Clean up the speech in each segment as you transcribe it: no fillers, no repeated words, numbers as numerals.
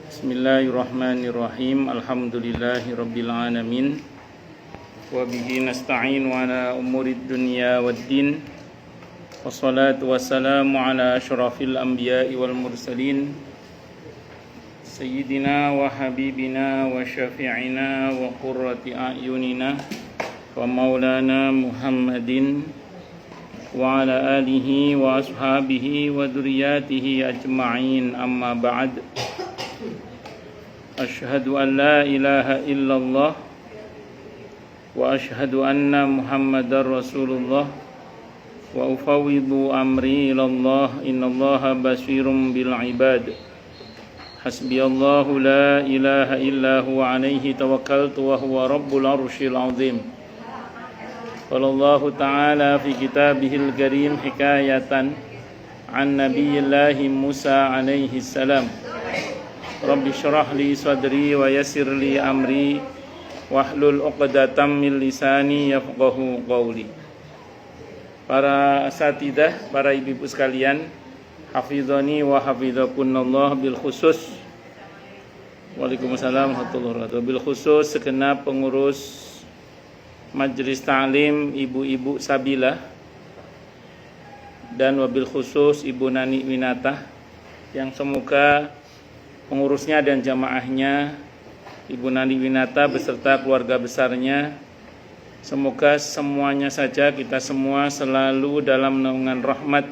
Bismillahirrahmanirrahim. Alhamdulillahi rabbil alamin. Wa bihi nasta'inu ala umurid dunya waddin. Wassalatu wassalamu ala asyrafil anbiya'i wal mursalin. Sayyidina wa habibina wa syafi'ina wa qurrati a'yunina wa maulana Muhammadin wa ala alihi wa ashabihi wa dzurriyyatihi ajma'in, amma ba'd. Asyhadu an la ilaha illallah wa asyhadu anna Muhammadar Rasulullah wa ufawwidu amri ilallah, innallaha basirum bil ibad. Hasbiyallahu la ilaha illa huwa alaihi tawakkaltu wa huwa rabbul arsyil azim. Wallahu ta'ala fi kitabihil karim hikayatan an nabiyillahi Musa alaihi salam. Rabbi syrah li sadri wa yassir li amri wahlul 'uqdatam min lisani yafqahu qawli. Para asatidah, para ibu-ibu sekalian, hafizani wa hafizakunallah, bil khusus Waalaikumsalam warahmatullahi wabarakatuh. Bil khusus segenap pengurus Majelis Ta'lim ibu-ibu Sabilah dan wabil khusus Ibu Nani Winata, yang semoga pengurusnya dan jamaahnya Ibu Nani Winata beserta keluarga besarnya, semoga semuanya saja kita semua selalu dalam naungan rahmat,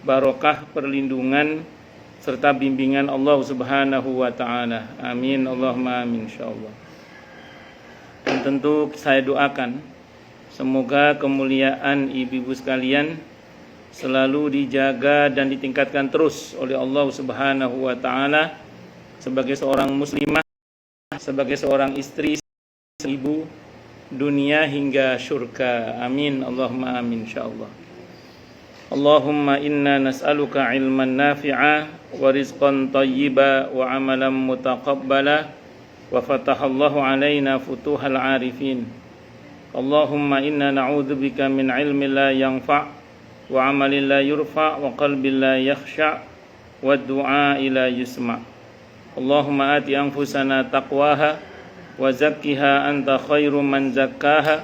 barokah, perlindungan serta bimbingan Allah Subhanahu wa taala. Amin Allahumma amin insyaallah. Dan tentu saya doakan semoga kemuliaan ibu-ibu sekalian selalu dijaga dan ditingkatkan terus oleh Allah Subhanahu wa taala sebagai seorang muslimah, sebagai seorang istri, ibu, dunia hingga syurga. Amin Allahumma amin insyaallah. Allahumma inna nas'aluka ilman nafi'a wa rizqan thayyiba wa amalan mutaqabbala wa fatahallahu alaina futuhal arifin. Allahumma inna na'udzubika min ilmin la yanfa' wa amalin la yurfa' wa qalbin la yakhsha' wa du'a ila yusma'. Allahumma ati anfusana taqwaha wa zakkiha anta khairu man zakkaha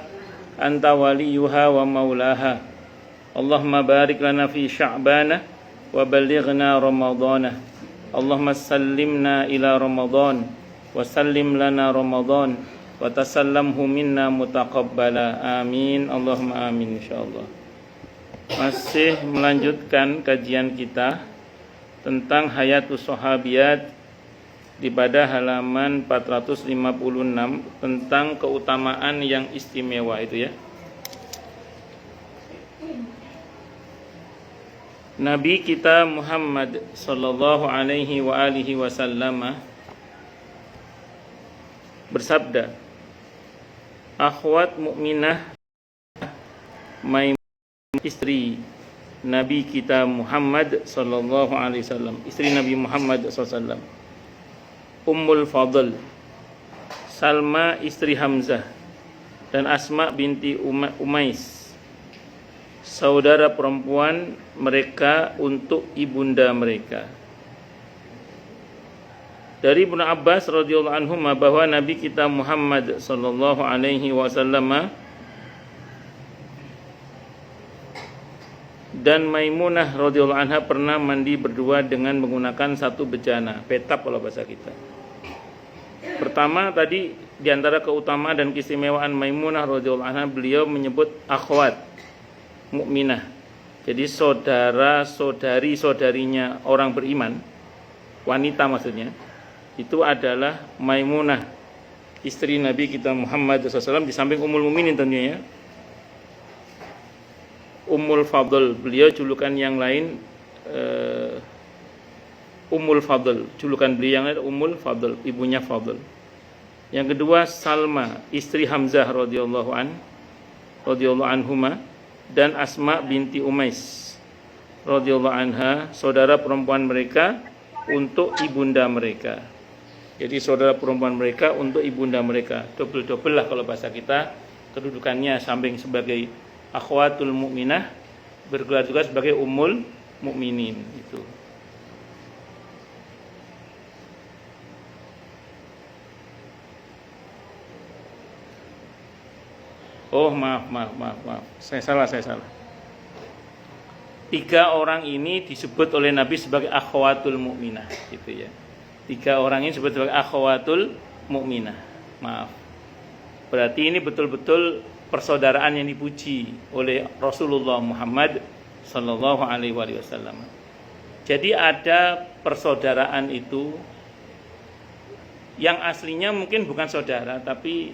anta waliyuha wa maulaha. Allahumma barik lana fi sya'bana wa ballighna ramadana. Allahumma sallimna ila ramadan wa sallim lana ramadan wa tasallamhu minna mutaqabbala. Amin Allahumma amin insyaallah. Masih melanjutkan kajian kita tentang Hayatus Sahabiyat di pada halaman 456 tentang keutamaan yang istimewa itu ya. Nabi kita Muhammad sallallahu alaihi wa alihi wasallam bersabda, akhwat mukminah Maimunah, istri Nabi kita Muhammad sallallahu alaihi wasallam, istri Nabi Muhammad sallallahu alaihi wasallam, Ummul Fadl, Salma istri Hamzah, dan Asma binti Umais, saudara perempuan mereka untuk ibunda mereka. Dari Ibnu Abbas radhiyallahu anhu bahwa Nabi kita Muhammad sallallahu alaihi wasallam dan Maimunah radhiyallahu anha pernah mandi berdua dengan menggunakan satu bejana, petap kalau bahasa kita. Pertama tadi di antara keutamaan dan keistimewaan Maimunah radhiyallahu anha, beliau menyebut akhwat mukminah. Jadi saudara-saudari-saudarinya orang beriman, wanita maksudnya, itu adalah Maimunah, istri Nabi kita Muhammad SAW, di samping Ummul Mukminin tentunya ya. Ummul Fadl, beliau julukan yang lain Ummul Fadl, julukan beliau yang lain Ummul Fadl, ibunya Fadl. Yang kedua Salma, istri Hamzah radhiyallahu anhuma, dan Asma binti Umais radhiyallahu anha, saudara perempuan mereka untuk ibunda mereka. Jadi saudara perempuan mereka untuk ibunda mereka, double-double lah kalau bahasa kita kedudukannya, samping sebagai akhwatul mukminah, bergelar juga sebagai ummul mukminin itu. Oh, maaf. Saya salah. 3 orang ini disebut oleh Nabi sebagai akhwatul mukminah, gitu ya. 3 orang ini disebut sebagai akhwatul mukminah. Maaf. Berarti ini betul-betul persaudaraan yang dipuji oleh Rasulullah Muhammad sallallahu alaihi wasallam. Jadi ada persaudaraan itu yang aslinya mungkin bukan saudara, tapi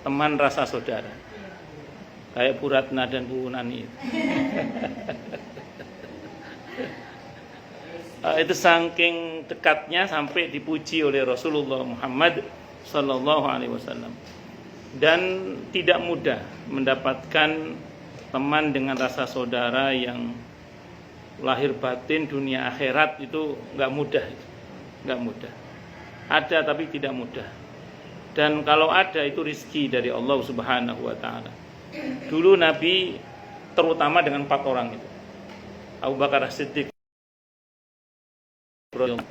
teman rasa saudara. Kayak Bu Ratna dan Bu Nani itu. Itu saking dekatnya sampai dipuji oleh Rasulullah Muhammad sallallahu alaihi wasallam. Dan tidak mudah mendapatkan teman dengan rasa saudara yang lahir batin dunia akhirat, itu enggak mudah. Ada tapi tidak mudah. Dan kalau ada itu rezeki dari Allah Subhanahu wa taala. Dulu Nabi terutama dengan 4 orang itu. Abu Bakar As-Siddiq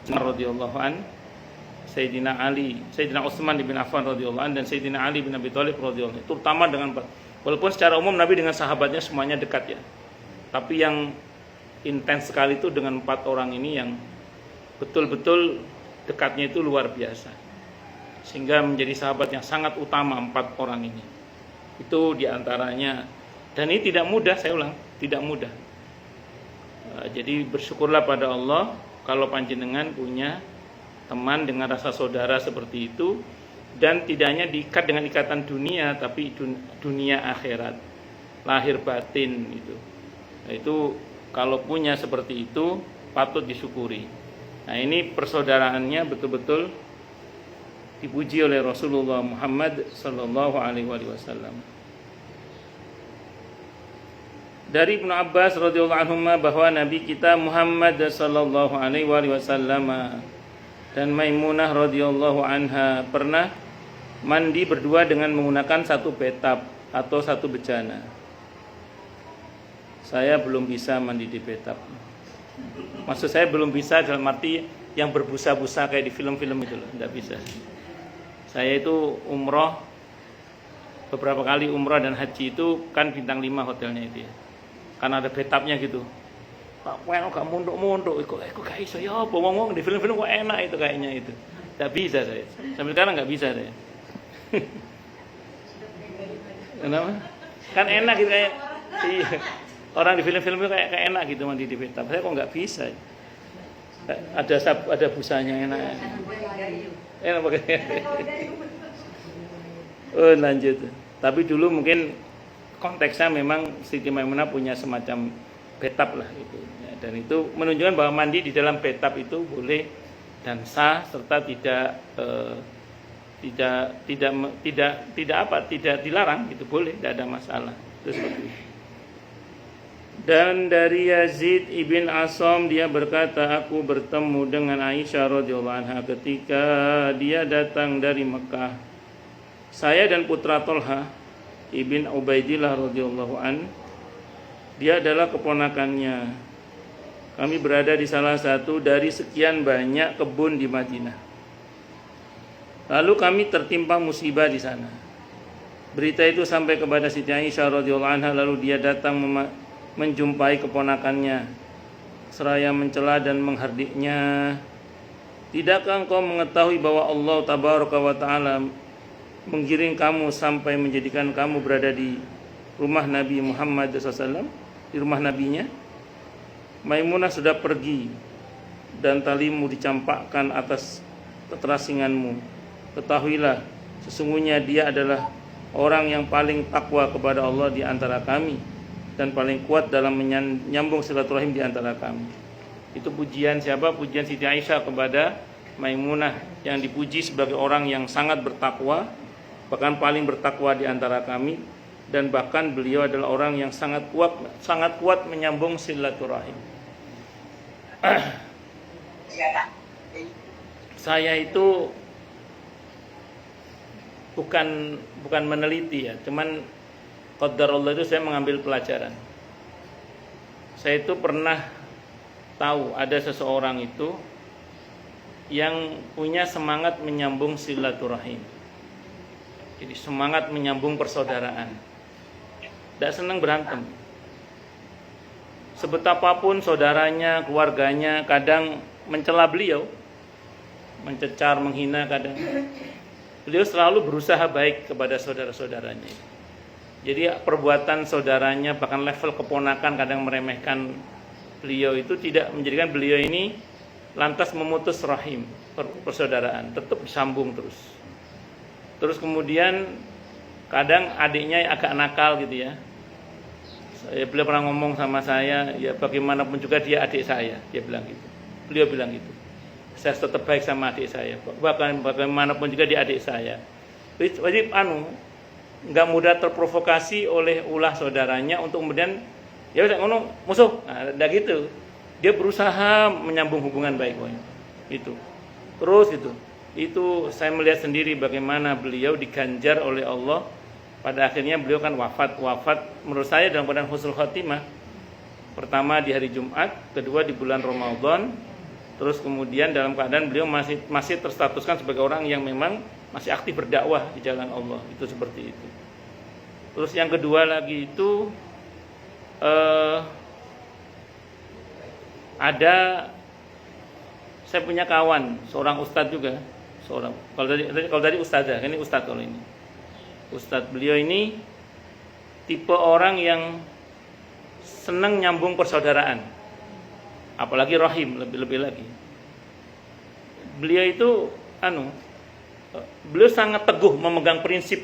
radhiyallahu an, Sayyidina Ali, Sayyidina Utsman bin Affan radhiyallahu an, dan Sayyidina Ali bin Abi Thalib radhiyallahu an. Terutama dengan 4. Walaupun secara umum Nabi dengan sahabatnya semuanya dekat ya. Tapi yang intens sekali itu dengan 4 orang ini yang betul-betul dekatnya itu luar biasa. Sehingga menjadi sahabat yang sangat utama 4 orang ini. Itu diantaranya. Dan ini tidak mudah, saya ulang, tidak mudah. Jadi bersyukurlah pada Allah kalau panjenengan punya teman dengan rasa saudara seperti itu, dan tidak hanya diikat dengan ikatan dunia, tapi dunia akhirat, lahir batin itu. Nah, itu kalau punya seperti itu patut disyukuri. Nah, ini persaudaraannya betul-betul dipuji oleh Rasulullah Muhammad sallallahu alaihi wasallam. Dari Ibnu Abbas radhiyallahu anhu bahwa Nabi kita Muhammad sallallahu alaihi wasallam dan Maimunah radhiyallahu anha pernah mandi berdua dengan menggunakan 1 bathtub atau 1 bejana. Saya belum bisa mandi di bathtub. Maksud saya belum bisa dalam arti yang berbusa-busa kayak di film-film itu loh, enggak bisa. Saya itu umroh beberapa kali, umroh dan haji itu kan bintang 5 hotelnya itu ya. Karena ada bathtubnya gitu. Pak, kok gak munduk-munduk, kok gak iso ya apa ngomong di film-film kok enak itu kayaknya itu. Enggak bisa saya. Sampai sekarang enggak bisa saya. Kenapa? Kan enak gitu kayak. Iya. Orang di film-film itu kayak enak gitu mandi di bathtub. Saya kok enggak bisa. Ada busanya enak. Enak pakai. Oh, lanjut. Tapi dulu mungkin konteksnya memang Siti Maimunah punya semacam bathtub lah itu. Dan itu menunjukkan bahwa mandi di dalam bathtub itu boleh dan sah, serta tidak dilarang, itu boleh, tidak ada masalah. Itu seperti itu. Dan dari Yazid ibn Asom, dia berkata, aku bertemu dengan Aisyah radhiyallahu anha ketika dia datang dari Mekah. Saya dan putra Tolha ibn Ubaidillah radhiyallahu an, dia adalah keponakannya. Kami berada di salah satu dari sekian banyak kebun di Madinah. Lalu kami tertimpa musibah di sana. Berita itu sampai kepada Siti Aisyah radhiyallahu anha, lalu dia datang menjumpai keponakannya seraya mencela dan menghardiknya. Tidakkah engkau mengetahui bahwa Allah tabaraka wa taala menggiring kamu sampai menjadikan kamu berada di rumah Nabi Muhammad SAW, di rumah nabinya? Maimunah sudah pergi dan talimu dicampakkan atas keterasinganmu. Ketahuilah, sesungguhnya dia adalah orang yang paling takwa kepada Allah di antara kami dan paling kuat dalam menyambung silaturahim di antara kami. Itu pujian siapa? Pujian Siti Aisyah kepada Maimunah, yang dipuji sebagai orang yang sangat bertakwa, bahkan paling bertakwa di antara kami, dan bahkan beliau adalah orang yang sangat kuat menyambung silaturahim. Saya itu bukan meneliti ya, cuman qadarullah itu saya mengambil pelajaran. Saya itu pernah tahu ada seseorang itu yang punya semangat menyambung silaturahim. Jadi semangat menyambung persaudaraan. tidak senang berantem. Sebetapapun saudaranya, keluarganya kadang mencela beliau, mencecar, menghina kadang, beliau selalu berusaha baik kepada saudara-saudaranya. Jadi perbuatan saudaranya, bahkan level keponakan kadang meremehkan beliau, itu tidak menjadikan beliau ini lantas memutus rahim, persaudaraan, tetap disambung terus. Terus kemudian kadang adiknya agak nakal gitu ya. Beliau pernah ngomong sama saya, ya bagaimanapun juga dia adik saya, dia bilang gitu. Beliau bilang gitu. Saya tetap baik sama adik saya, bahkan bagaimanapun juga dia adik saya. Jadi nggak mudah terprovokasi oleh ulah saudaranya untuk kemudian ya udah ngono musuh. Nah, udah gitu. Dia berusaha menyambung hubungan baik, itu. Terus itu saya melihat sendiri bagaimana beliau diganjar oleh Allah. Pada akhirnya beliau kan wafat menurut saya dalam keadaan husnul khotimah. Pertama di hari Jumat, kedua di bulan Ramadan, terus kemudian dalam keadaan beliau masih terstatuskan sebagai orang yang memang masih aktif berdakwah di jalan Allah, itu seperti itu. Terus yang kedua lagi itu ada, saya punya kawan seorang ustadz juga, kalau tadi ustadzah, ini ustadz. Kalau ini ustadz, beliau ini tipe orang yang senang nyambung persaudaraan, apalagi rahim, lebih lagi. Beliau itu beliau sangat teguh memegang prinsip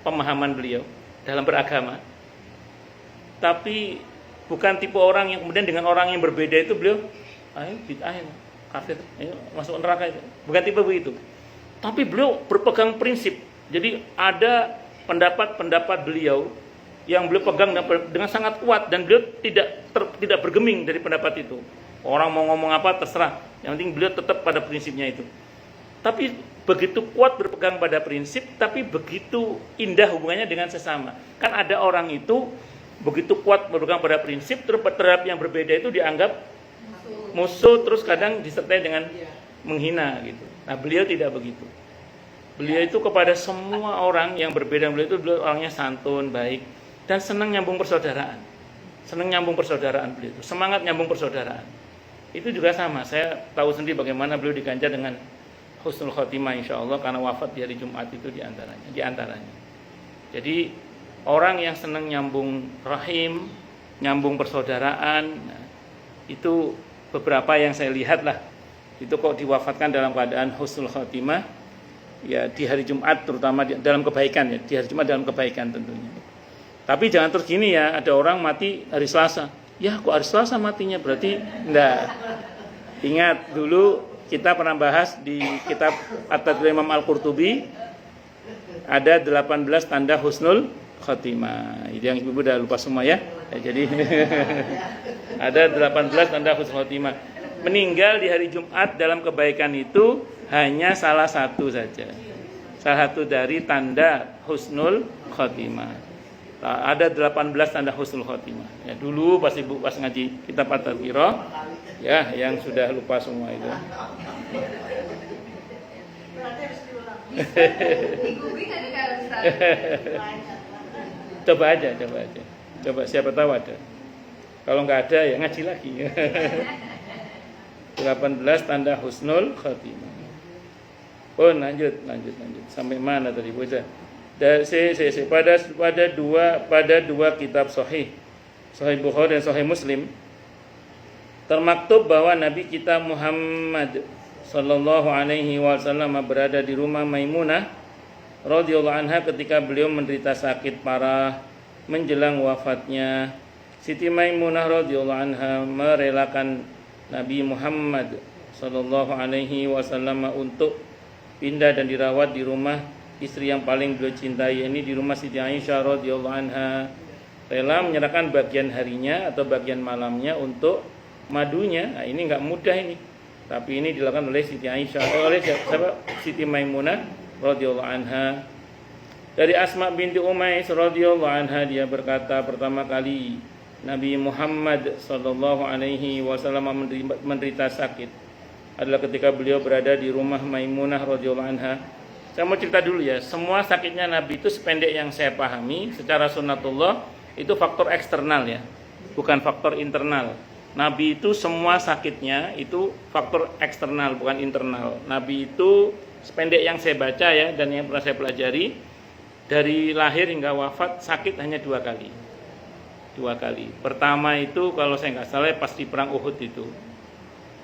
pemahaman beliau dalam beragama, tapi bukan tipe orang yang kemudian dengan orang yang berbeda itu beliau ayo bid'ah, kafir, ayo masuk neraka, itu bukan tipe begitu. Tapi beliau berpegang prinsip. Jadi ada pendapat beliau yang beliau pegang dengan sangat kuat, dan beliau tidak bergeming dari pendapat itu. Orang mau ngomong apa terserah, yang penting beliau tetap pada prinsipnya itu. Tapi begitu kuat berpegang pada prinsip, tapi begitu indah hubungannya dengan sesama. Kan ada orang itu begitu kuat berpegang pada prinsip, terhadap yang berbeda itu dianggap musuh, terus kadang disertai dengan menghina gitu. Nah, beliau tidak begitu. Beliau itu kepada semua orang yang berbeda, beliau orangnya santun, baik, dan senang nyambung persaudaraan. Beliau itu semangat nyambung persaudaraan. Itu juga sama, saya tahu sendiri bagaimana beliau diganjar dengan husnul khotimah insyaallah karena wafat di hari Jumat itu di antaranya. Jadi orang yang senang nyambung rahim, nyambung persaudaraan, itu beberapa yang saya lihat lah, itu kok diwafatkan dalam keadaan husnul khotimah. Ya di hari Jumat terutama dalam kebaikan, ya di hari Jumat dalam kebaikan tentunya. Tapi jangan terus gini ya, ada orang mati hari Selasa. Ya kok hari Selasa matinya, berarti enggak. Ingat dulu kita pernah bahas di kitab At-Tadbir Imam Al-Qurtubi, ada 18 tanda husnul khotimah. Itu yang ibu udah lupa semua ya. Jadi ada 18 tanda husnul khotimah. Meninggal di hari Jumat dalam kebaikan itu hanya salah satu saja. Salah satu dari tanda husnul khotimah. Ada 18 tanda husnul khotimah. Ya, dulu pas ibu pas ngaji kitab At-Tadbir, ya yang sudah lupa semua itu. Coba aja. Coba siapa tahu ada. Kalau nggak ada ya ngaji lagi. 18 tanda husnul khotimah. Oh, lanjut. Sampai mana tadi bocah? Pada dua kitab Sahih Bukhari dan Sahih Muslim, termaktub bahwa Nabi kita Muhammad sallallahu alaihi wasallam berada di rumah Maimunah radhiyallahu anha ketika beliau menderita sakit parah menjelang wafatnya. Siti Maimunah radhiyallahu anha merelakan Nabi Muhammad sallallahu alaihi wasallam untuk pindah dan dirawat di rumah istri yang paling beliau cintai, ini di rumah Siti Aisyah radhiyallahu anha. Rela menyerahkan bagian harinya atau bagian malamnya untuk madunya. Nah, ini enggak mudah ini. Tapi ini dilakukan oleh Siti Aisyah, oleh Siti Maimunah radhiyallahu anha. Dari Asma binti Umais radhiyallahu anha, dia berkata, pertama kali Nabi Muhammad sallallahu alaihi wasallam menderita sakit adalah ketika beliau berada di rumah Maimunah radhiyallahu anha. Saya mau cerita dulu ya, semua sakitnya Nabi itu sependek yang saya pahami secara sunnatullah Itu faktor eksternal ya, bukan faktor internal. Nabi itu semua sakitnya itu faktor eksternal, bukan internal. Nabi itu sependek yang saya baca ya, dan yang pernah saya pelajari, dari lahir hingga wafat sakit hanya 2 kali. 2 kali. Pertama itu kalau saya nggak salah pas di perang Uhud itu,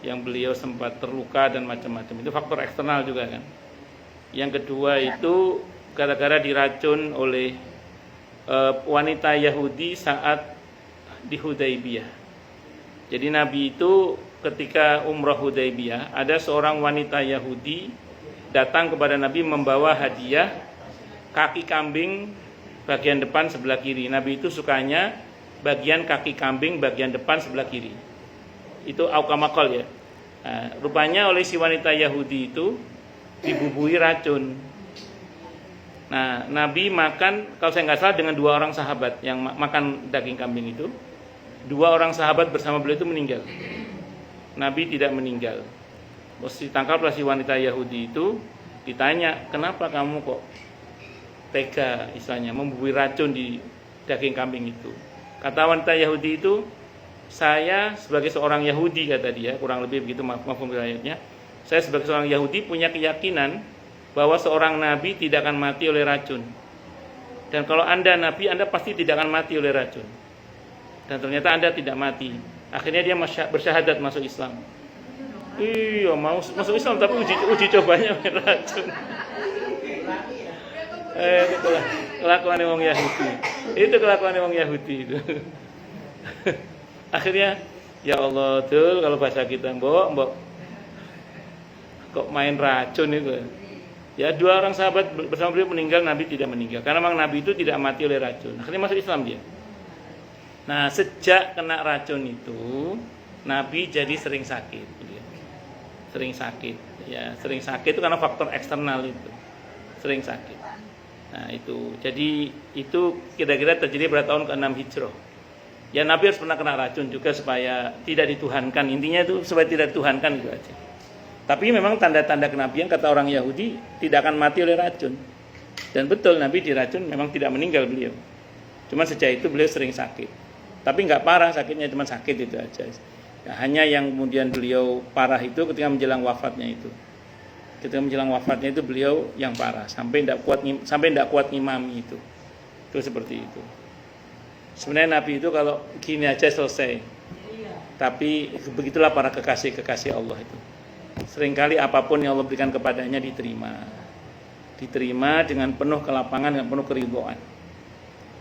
yang beliau sempat terluka dan macam-macam. Itu faktor eksternal juga kan. Yang kedua itu gara-gara diracun oleh wanita Yahudi saat di Hudaybiyah. Jadi Nabi itu ketika umrah Hudaybiyah, ada seorang wanita Yahudi datang kepada Nabi membawa hadiah kaki kambing bagian depan sebelah kiri. Nabi itu sukanya bagian kaki kambing bagian depan sebelah kiri. Itu aukamakol ya. Nah, rupanya oleh si wanita Yahudi itu dibubui racun. Nah, Nabi makan, kalau saya nggak salah, dengan 2 orang sahabat yang makan daging kambing itu. 2 orang sahabat bersama beliau itu meninggal. Nabi tidak meninggal. Terus ditangkaplah si wanita Yahudi itu, ditanya, kenapa kamu kok tega istilahnya membubui racun di daging kambing itu? Kata wanita Yahudi itu, saya sebagai seorang Yahudi, kata dia, kurang lebih begitu mafhum ayatnya. Saya sebagai seorang Yahudi punya keyakinan bahwa seorang nabi tidak akan mati oleh racun. Dan kalau Anda nabi, Anda pasti tidak akan mati oleh racun. Dan ternyata Anda tidak mati. Akhirnya dia bersyahadat masuk Islam. Iya, mau masuk Islam tapi uji cobanya oleh racun. Itulah kelakuan orang Yahudi. Itu kelakuan orang Yahudi itu. Akhirnya, ya Allah, tuh kalau bahasa kita, mbok kok main racun itu. Ya, 2 orang sahabat bersama beliau meninggal, Nabi tidak meninggal. Karena memang Nabi itu tidak mati oleh racun. Akhirnya masuk Islam dia. Nah, sejak kena racun itu, Nabi jadi sering sakit. Sering sakit. Ya, sering sakit itu karena faktor eksternal itu. Sering sakit. Nah, itu. Jadi itu kira-kira terjadi pada tahun ke-6 Hijrah. Ya, Nabi harus pernah kena racun juga supaya tidak dituhankan. Intinya itu supaya tidak dituhankan itu aja. Tapi memang tanda-tanda kenabian kata orang Yahudi tidak akan mati oleh racun. Dan betul Nabi diracun memang tidak meninggal beliau. Cuma sejak itu beliau sering sakit. Tapi nggak parah sakitnya, cuma sakit itu aja. Ya, hanya yang kemudian beliau parah itu ketika menjelang wafatnya itu. Ketika menjelang wafatnya itu beliau yang parah sampai tidak kuat ngimami itu. Itu seperti itu. Sebenarnya Nabi itu kalau gini aja selesai. Tapi begitulah para kekasih-kekasih Allah itu. Seringkali apapun yang Allah berikan kepadanya diterima dengan penuh kelapangan, dengan penuh keridhaan.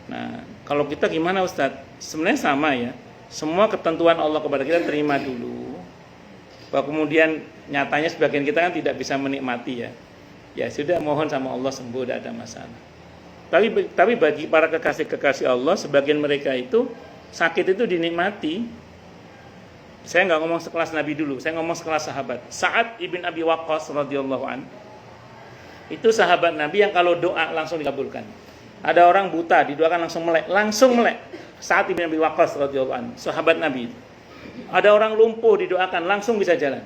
Nah, kalau kita gimana Ustadz? Sebenarnya sama ya. Semua ketentuan Allah kepada kita terima dulu. Bahwa kemudian nyatanya sebagian kita kan tidak bisa menikmati ya. Ya sudah, mohon sama Allah sembuh, tidak ada masalah. Tapi bagi para kekasih-kekasih Allah, sebagian mereka itu sakit itu dinikmati. Saya nggak ngomong sekelas Nabi dulu, saya ngomong sekelas sahabat. Sa'ad ibn Abi Waqqas radhiyallahu an, itu sahabat Nabi yang kalau doa langsung dikabulkan. Ada orang buta didoakan langsung melek. Sa'ad ibn Abi Waqqas radhiyallahu an, sahabat Nabi. Ada orang lumpuh didoakan langsung bisa jalan.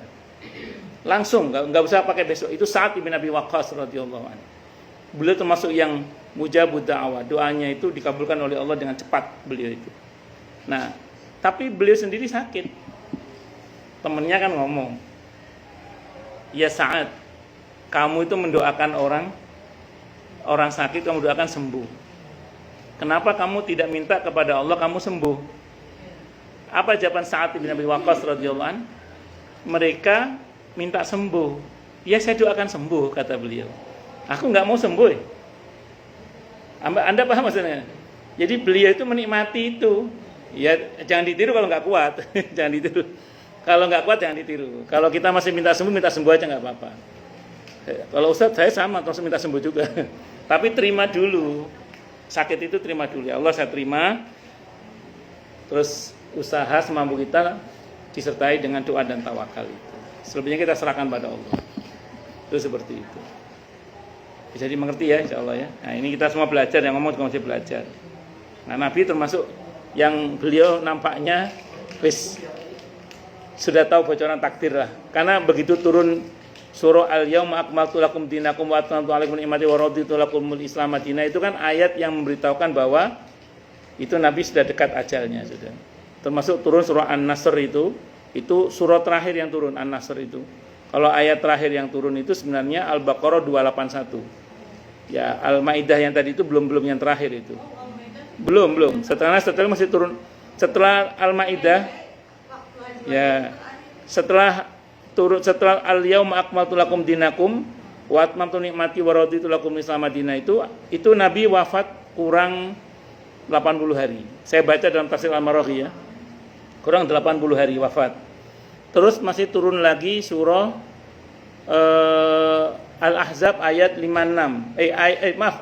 Langsung, nggak usah pakai besok. Itu Sa'ad ibn Abi Waqqas radhiyallahu an. Beliau termasuk yang mujabud da'wah, doanya itu dikabulkan oleh Allah dengan cepat beliau itu. Nah, tapi beliau sendiri sakit. Temennya kan ngomong, ya Sa'ad, kamu itu mendoakan orang sakit, kamu doakan sembuh. Kenapa kamu tidak minta kepada Allah kamu sembuh? Apa jawaban Sa'ad bin Abi Waqqas radhiyallahu an? Mereka minta sembuh. Ya saya doakan sembuh, kata beliau. Aku nggak mau sembuh. Anda paham maksudnya? Jadi beliau itu menikmati itu. Ya jangan ditiru kalau nggak kuat, jangan ditiru. Kalau nggak kuat jangan ditiru. Kalau kita masih minta sembuh aja nggak apa-apa. Kalau Ustadz saya sama, terus minta sembuh juga. Tapi terima dulu. Sakit itu terima dulu. Ya Allah saya terima. Terus usaha semampu kita disertai dengan doa dan tawakal itu. Selebihnya kita serahkan pada Allah. Itu seperti itu. Bisa dimengerti ya insya Allah ya. Nah ini kita semua belajar, yang ngomong juga masih belajar. Nah Nabi termasuk yang beliau nampaknya sudah tahu bocoran takdir lah. Karena begitu turun surah Al-Yauma akmaltu lakum dinakum wa atmamtu alaikum ni'mati wa raditu lakumul Islam madina, itu kan ayat yang memberitahukan bahwa itu Nabi sudah dekat ajalnya sudah. Termasuk turun surah An-Nasr itu surah terakhir yang turun An-Nasr itu. Kalau ayat terakhir yang turun itu sebenarnya Al-Baqarah 281. Ya, Al-Maidah yang tadi itu belum yang terakhir itu. Belum. Setelah masih turun setelah Al-Maidah. Ya. Setelah Al-Yauma akmaltu lakum dinakum wa atmamtu nikmati wa raditu lakum Islam madinah itu Nabi wafat kurang 80 hari. Saya baca dalam tafsir Al-Maraghi ya. Kurang 80 hari wafat. Terus masih turun lagi surah Al-Ahzab ayat 56.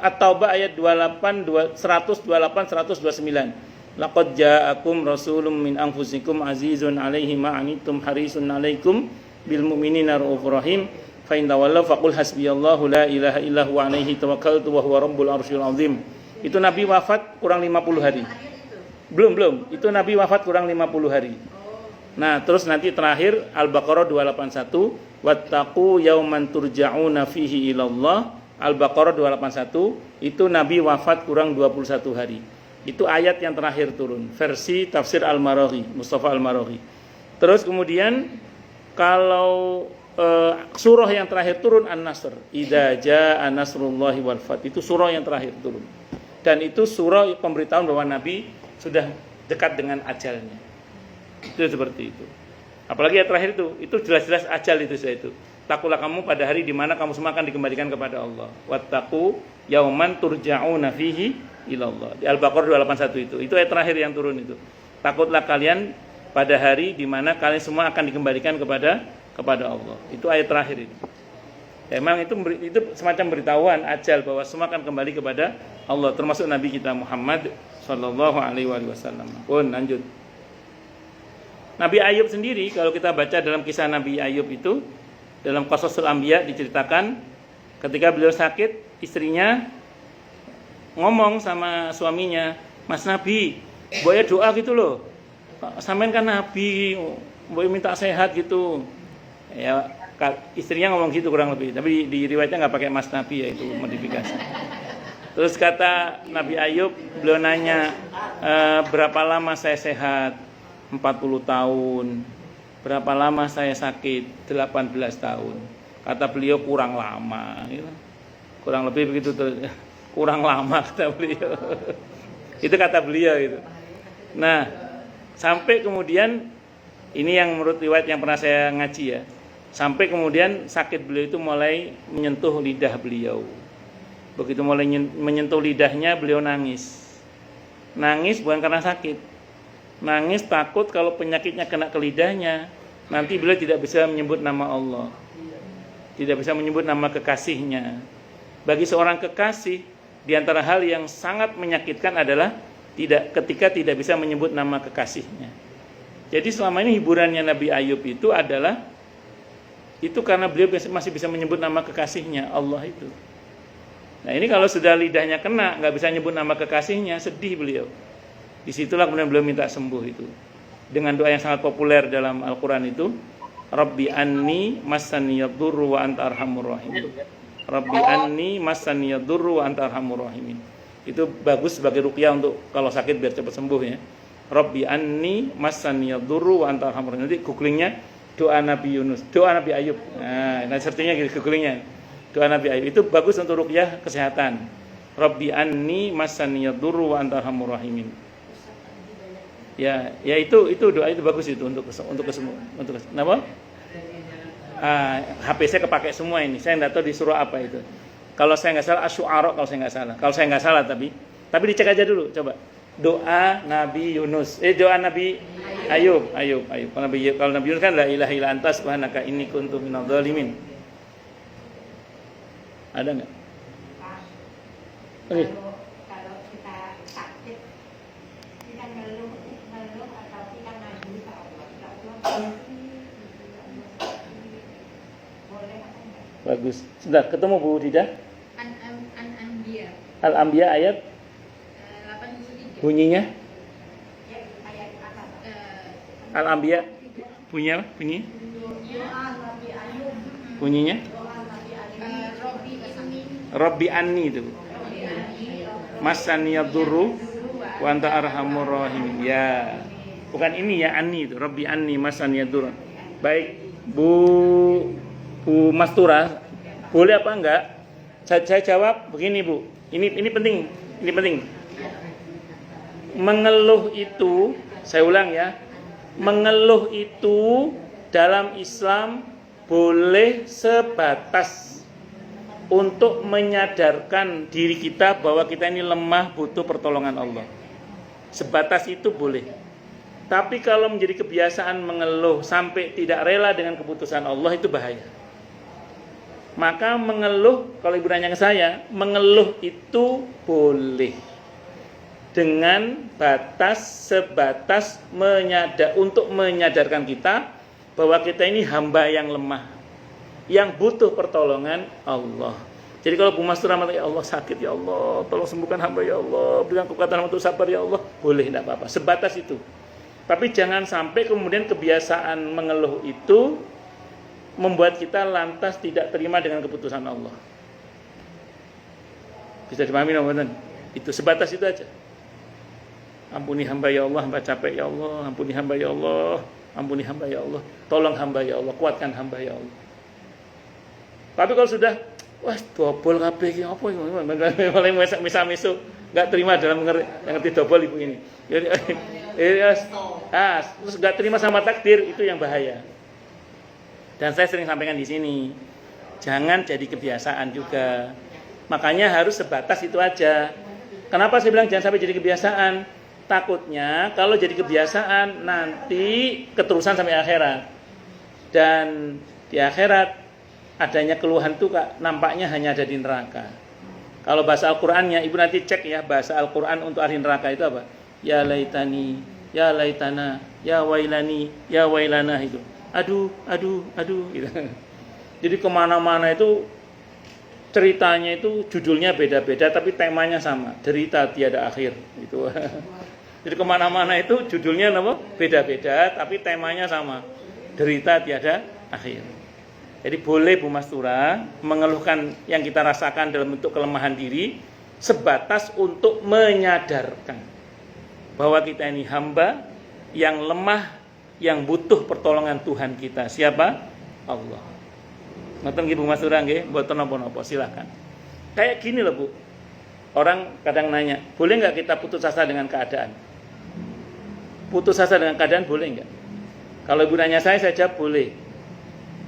At-Taubah ayat 128 129. Laqad ja'akum rasulun min anfusikum azizun 'alaihi ma 'anittum harisun 'alaikum bil mu'minina raufur rahim. Fa in tawallaw faqul hasbiyallahu la ilaha illa huwa 'alaihi tawakkaltu wa huwa rabbul arsyil 'azim. Itu Nabi wafat kurang 50 hari. Belum. Itu Nabi wafat kurang 50 hari. Nah, terus nanti terakhir Al-Baqarah 281, wattaqu yauman turja'una fihi ilallah. Al-Baqarah 281, itu Nabi wafat kurang 21 hari. Itu ayat yang terakhir turun, versi tafsir Al-Maraghi, Mustafa Al-Maraghi. Terus kemudian kalau surah yang terakhir turun An-Nasr, idza jaa nasrullahi wal fath, itu surah yang terakhir turun. Dan itu surah pemberitahuan bahwa Nabi sudah dekat dengan ajalnya. Itu seperti itu. Apalagi yang terakhir itu jelas-jelas ajal itu saya itu. Takulah kamu pada hari di mana kamu semua akan dikembalikan kepada Allah. Wattaqu yauman turja'una fihi ilallah. Di Al-Baqarah 281 itu ayat terakhir yang turun itu. Takutlah kalian pada hari di mana kalian semua akan dikembalikan kepada Allah. Itu ayat terakhir itu. Memang itu semacam beritahuan ajal bahwa semua akan kembali kepada Allah, termasuk Nabi kita Muhammad sallallahu alaihi wasallam. Pun lanjut. Nabi Ayub sendiri kalau kita baca dalam kisah Nabi Ayub itu dalam Qasasul Anbiya diceritakan ketika beliau sakit, istrinya ngomong sama suaminya, "Mas Nabi, boleh doa gitu loh. Sampean kan Nabi, boleh minta sehat gitu." Ya, istrinya ngomong gitu kurang lebih, tapi di riwayatnya nggak pakai Mas Nabi, ya itu modifikasi. Terus kata Nabi Ayub, beliau nanya, berapa lama saya sehat? 40 tahun. Berapa lama saya sakit? 18 tahun. Kata beliau kurang lama. Gitu. Kurang lebih begitu, kurang lama kata beliau. Itu kata beliau itu. Nah, sampai kemudian ini yang menurut riwayat yang pernah saya ngaji ya. Sampai kemudian sakit beliau itu mulai menyentuh lidah beliau. Begitu mulai menyentuh lidahnya, beliau nangis. Nangis bukan karena sakit. Nangis takut kalau penyakitnya kena ke lidahnya, nanti beliau tidak bisa menyebut nama Allah. Tidak bisa menyebut nama kekasihnya. Bagi seorang kekasih, di antara hal yang sangat menyakitkan adalah ketika tidak bisa menyebut nama kekasihnya. Jadi selama ini hiburannya Nabi Ayub itu adalah itu karena beliau masih bisa menyebut nama kekasihnya, Allah itu. Nah ini kalau sudah lidahnya kena, nggak bisa nyebut nama kekasihnya, sedih beliau. Disitulah kemudian beliau minta sembuh itu. Dengan doa yang sangat populer dalam Al-Quran itu, Rabbi anni massaniyadurru wa anta arhamur rahimin. Rabbi anni massaniyadurru wa anta arhamur rahimin. Itu bagus sebagai ruqyah untuk kalau sakit biar cepat sembuh ya. Rabbi anni massaniyadurru wa anta arhamur rahimin. Nanti googlingnya doa Nabi Yunus, doa Nabi Ayub. Nah, sepertinya gitu googlingnya. Doa Nabi Ayub itu bagus untuk ruqyah kesehatan. Rabbi anni massaniyadurru wa anta arhamur rahimin. Ya itu doa itu bagus itu untuk semua. Kenapa? HP saya kepake semua ini. Saya enggak tahu di surah apa itu. Kalau saya enggak salah Asy-Syu'ara kalau saya enggak salah. Kalau saya enggak salah tapi dicek aja dulu coba. Doa Nabi Yunus. Doa Nabi Ayub. Kalau Nabi Yunus kan la ilaha illa anta subhanaka inni kuntu minadh dhalimin. Ada enggak? Oke. Kalau kita sakit kita ngeluh atau kita ngadu ke Allah. Boleh apa enggak? Bagus. Sudah ketemu Bu Dida? An-Anbiya. Al-Anbiya ayat 83. bunyinya? Ya, ayat apa? Al-Anbiya bunyinya apa? Bunyi? Doa Nabi Ayub. Bunyinya? Doa Nabi Ayub. Rabbi anni itu. Masaniyadurru wa anta arhamur rahimin. Ya. Bukan ini ya, anni itu. Rabbi anni masani yadur. Baik, Bu Mastura, boleh apa enggak? Saya jawab begini, Bu. Ini penting. Ini penting. Mengeluh itu, saya ulang ya. Mengeluh itu dalam Islam boleh sebatas untuk menyadarkan diri kita bahwa kita ini lemah, butuh pertolongan Allah. Sebatas itu boleh. Tapi kalau menjadi kebiasaan mengeluh sampai tidak rela dengan keputusan Allah, itu bahaya. Maka mengeluh, kalau ibu nanya ke saya, mengeluh itu boleh dengan batas sebatas untuk menyadarkan kita bahwa kita ini hamba yang lemah, yang butuh pertolongan Allah. Jadi kalau Bu Mastura mengatakan, ya Allah sakit ya Allah, tolong sembuhkan hamba ya Allah, berikan kekuatan untuk sabar ya Allah, boleh, tidak apa-apa, sebatas itu. Tapi jangan sampai kemudian kebiasaan mengeluh itu membuat kita lantas tidak terima dengan keputusan Allah. Bisa dipahami teman-teman? Itu sebatas itu aja. Ampuni hamba ya Allah, hamba capek ya Allah, ampuni hamba ya Allah, ampuni hamba ya Allah, tolong hamba ya Allah, kuatkan hamba ya Allah. Tapi kalau sudah, wah dobol kabeh iki apa iki? Mulai misah-misah enggak terima dalam ngerti dobol ibu ini. Jadi terus enggak terima sama takdir, itu yang bahaya. Dan saya sering sampaikan di sini, jangan jadi kebiasaan juga. Makanya harus sebatas itu aja. Kenapa saya bilang jangan sampai jadi kebiasaan? Takutnya kalau jadi kebiasaan nanti keterusan sampai akhirat. Dan di akhirat adanya keluhan itu nampaknya hanya ada di neraka. Kalau bahasa Al-Qur'annya, ibu nanti cek ya bahasa Al-Qur'an untuk ahli neraka itu apa? Ya laitani, ya laitana, ya wailani, ya wailana itu. Aduh gitu. Jadi kemana-mana itu ceritanya itu judulnya beda-beda tapi temanya sama, derita tiada akhir gitu. Jadi kemana-mana itu judulnya apa? Beda-beda tapi temanya sama, derita tiada akhir. Jadi boleh Bu Mastura mengeluhkan yang kita rasakan dalam bentuk kelemahan diri sebatas untuk menyadarkan bahwa kita ini hamba yang lemah, yang butuh pertolongan Tuhan kita. Siapa? Allah. Ngoten nggih Bu Mastura nggih, mboten napa-napa, silakan. Kayak gini loh Bu. Orang kadang nanya, boleh enggak kita putus asa dengan keadaan? Putus asa dengan keadaan boleh enggak? Kalau Ibu nanya saya jawab boleh.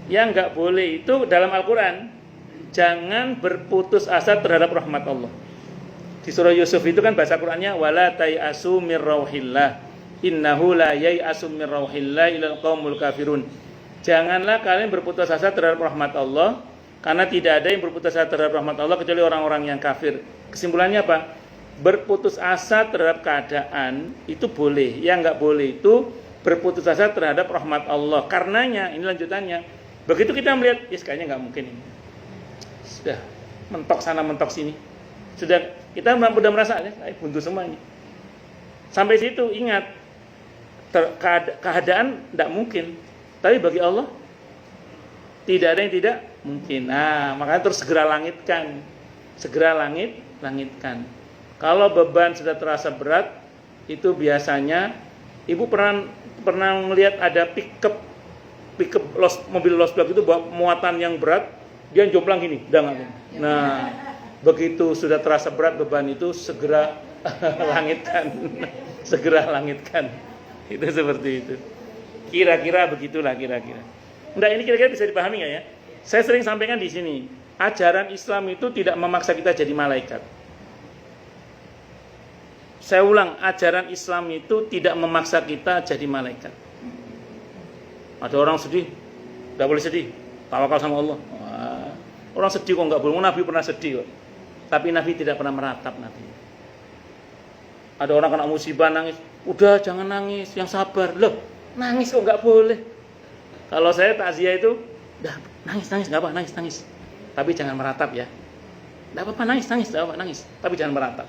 Yang enggak boleh itu dalam Al-Qur'an, jangan berputus asa terhadap rahmat Allah. Di surah Yusuf itu kan bahasa Qur'annya wala tayasu mir rauhillah. Innahu la yai'asu min rauhillah ilal qaumul kafirun. Janganlah kalian berputus asa terhadap rahmat Allah, karena tidak ada yang berputus asa terhadap rahmat Allah kecuali orang-orang yang kafir. Kesimpulannya apa? Berputus asa terhadap keadaan itu boleh. Yang enggak boleh itu berputus asa terhadap rahmat Allah. Karenanya, ini lanjutannya. Begitu kita melihat, ya kayaknya enggak mungkin ini. Sudah mentok sana mentok sini. Sudah kita sudah merasa buntu semua ini. Sampai situ ingat keadaan tidak mungkin, tapi bagi Allah tidak ada yang tidak mungkin. Nah, makanya terus segera langitkan. Kalau beban sudah terasa berat, itu biasanya ibu pernah melihat ada pickup mobil lost block itu bawa muatan yang berat, dia jomplang gini, nah begitu sudah terasa berat beban itu segera langitkan. Itu seperti itu. Kira-kira begitulah kira-kira. Enggak, ini kira-kira bisa dipahami nggak ya? Saya sering sampaikan di sini, ajaran Islam itu tidak memaksa kita jadi malaikat. Saya ulang, ajaran Islam itu tidak memaksa kita jadi malaikat. Ada orang sedih, nggak boleh sedih, tawakal sama Allah. Wah, orang sedih kok nggak boleh? Nabi pernah sedih kok, tapi Nabi tidak pernah meratap Nabi. Ada orang kena musibah nangis, udah jangan nangis, yang sabar. Loh, nangis kok nggak boleh? Kalau saya takziah itu, udah nangis nggak apa, nangis. Tapi jangan meratap ya. Nggak apa-apa nangis, tapi jangan meratap.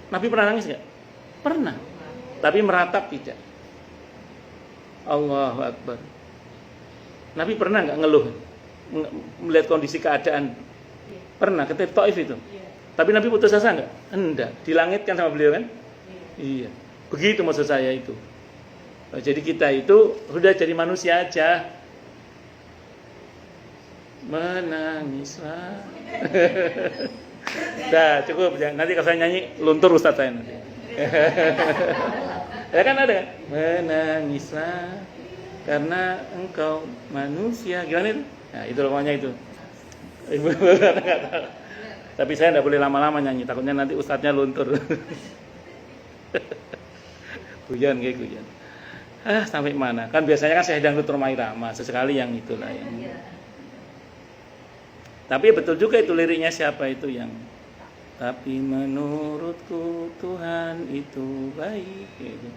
Nabi pernah nangis nggak? Pernah, tapi meratap tidak. Allahu Akbar. Nabi pernah nggak ngeluh melihat kondisi keadaan? Pernah, ketika Taif itu. Tapi Nabi putus asa enggak? Enggak. Dilangitkan sama beliau kan? Iya. Begitu maksud saya itu. Jadi kita itu sudah jadi manusia aja. Menangislah. Dah cukup. Nanti kalau saya nyanyi luntur Ustaz saya nanti. Ya kan ada kan? Menangislah karena engkau manusia. Gimana itu? Nah, itu pokoknya itu. Ibu enggak tahu. Tapi saya enggak boleh lama-lama nyanyi, takutnya nanti ustadznya luntur. Guyon kayak guyon. Sampai mana? Kan biasanya kan saya dangdut Romai Rama, sesekali yang itulah yang. Tapi betul juga itu liriknya siapa itu yang tapi menurutku Tuhan itu baik gitu.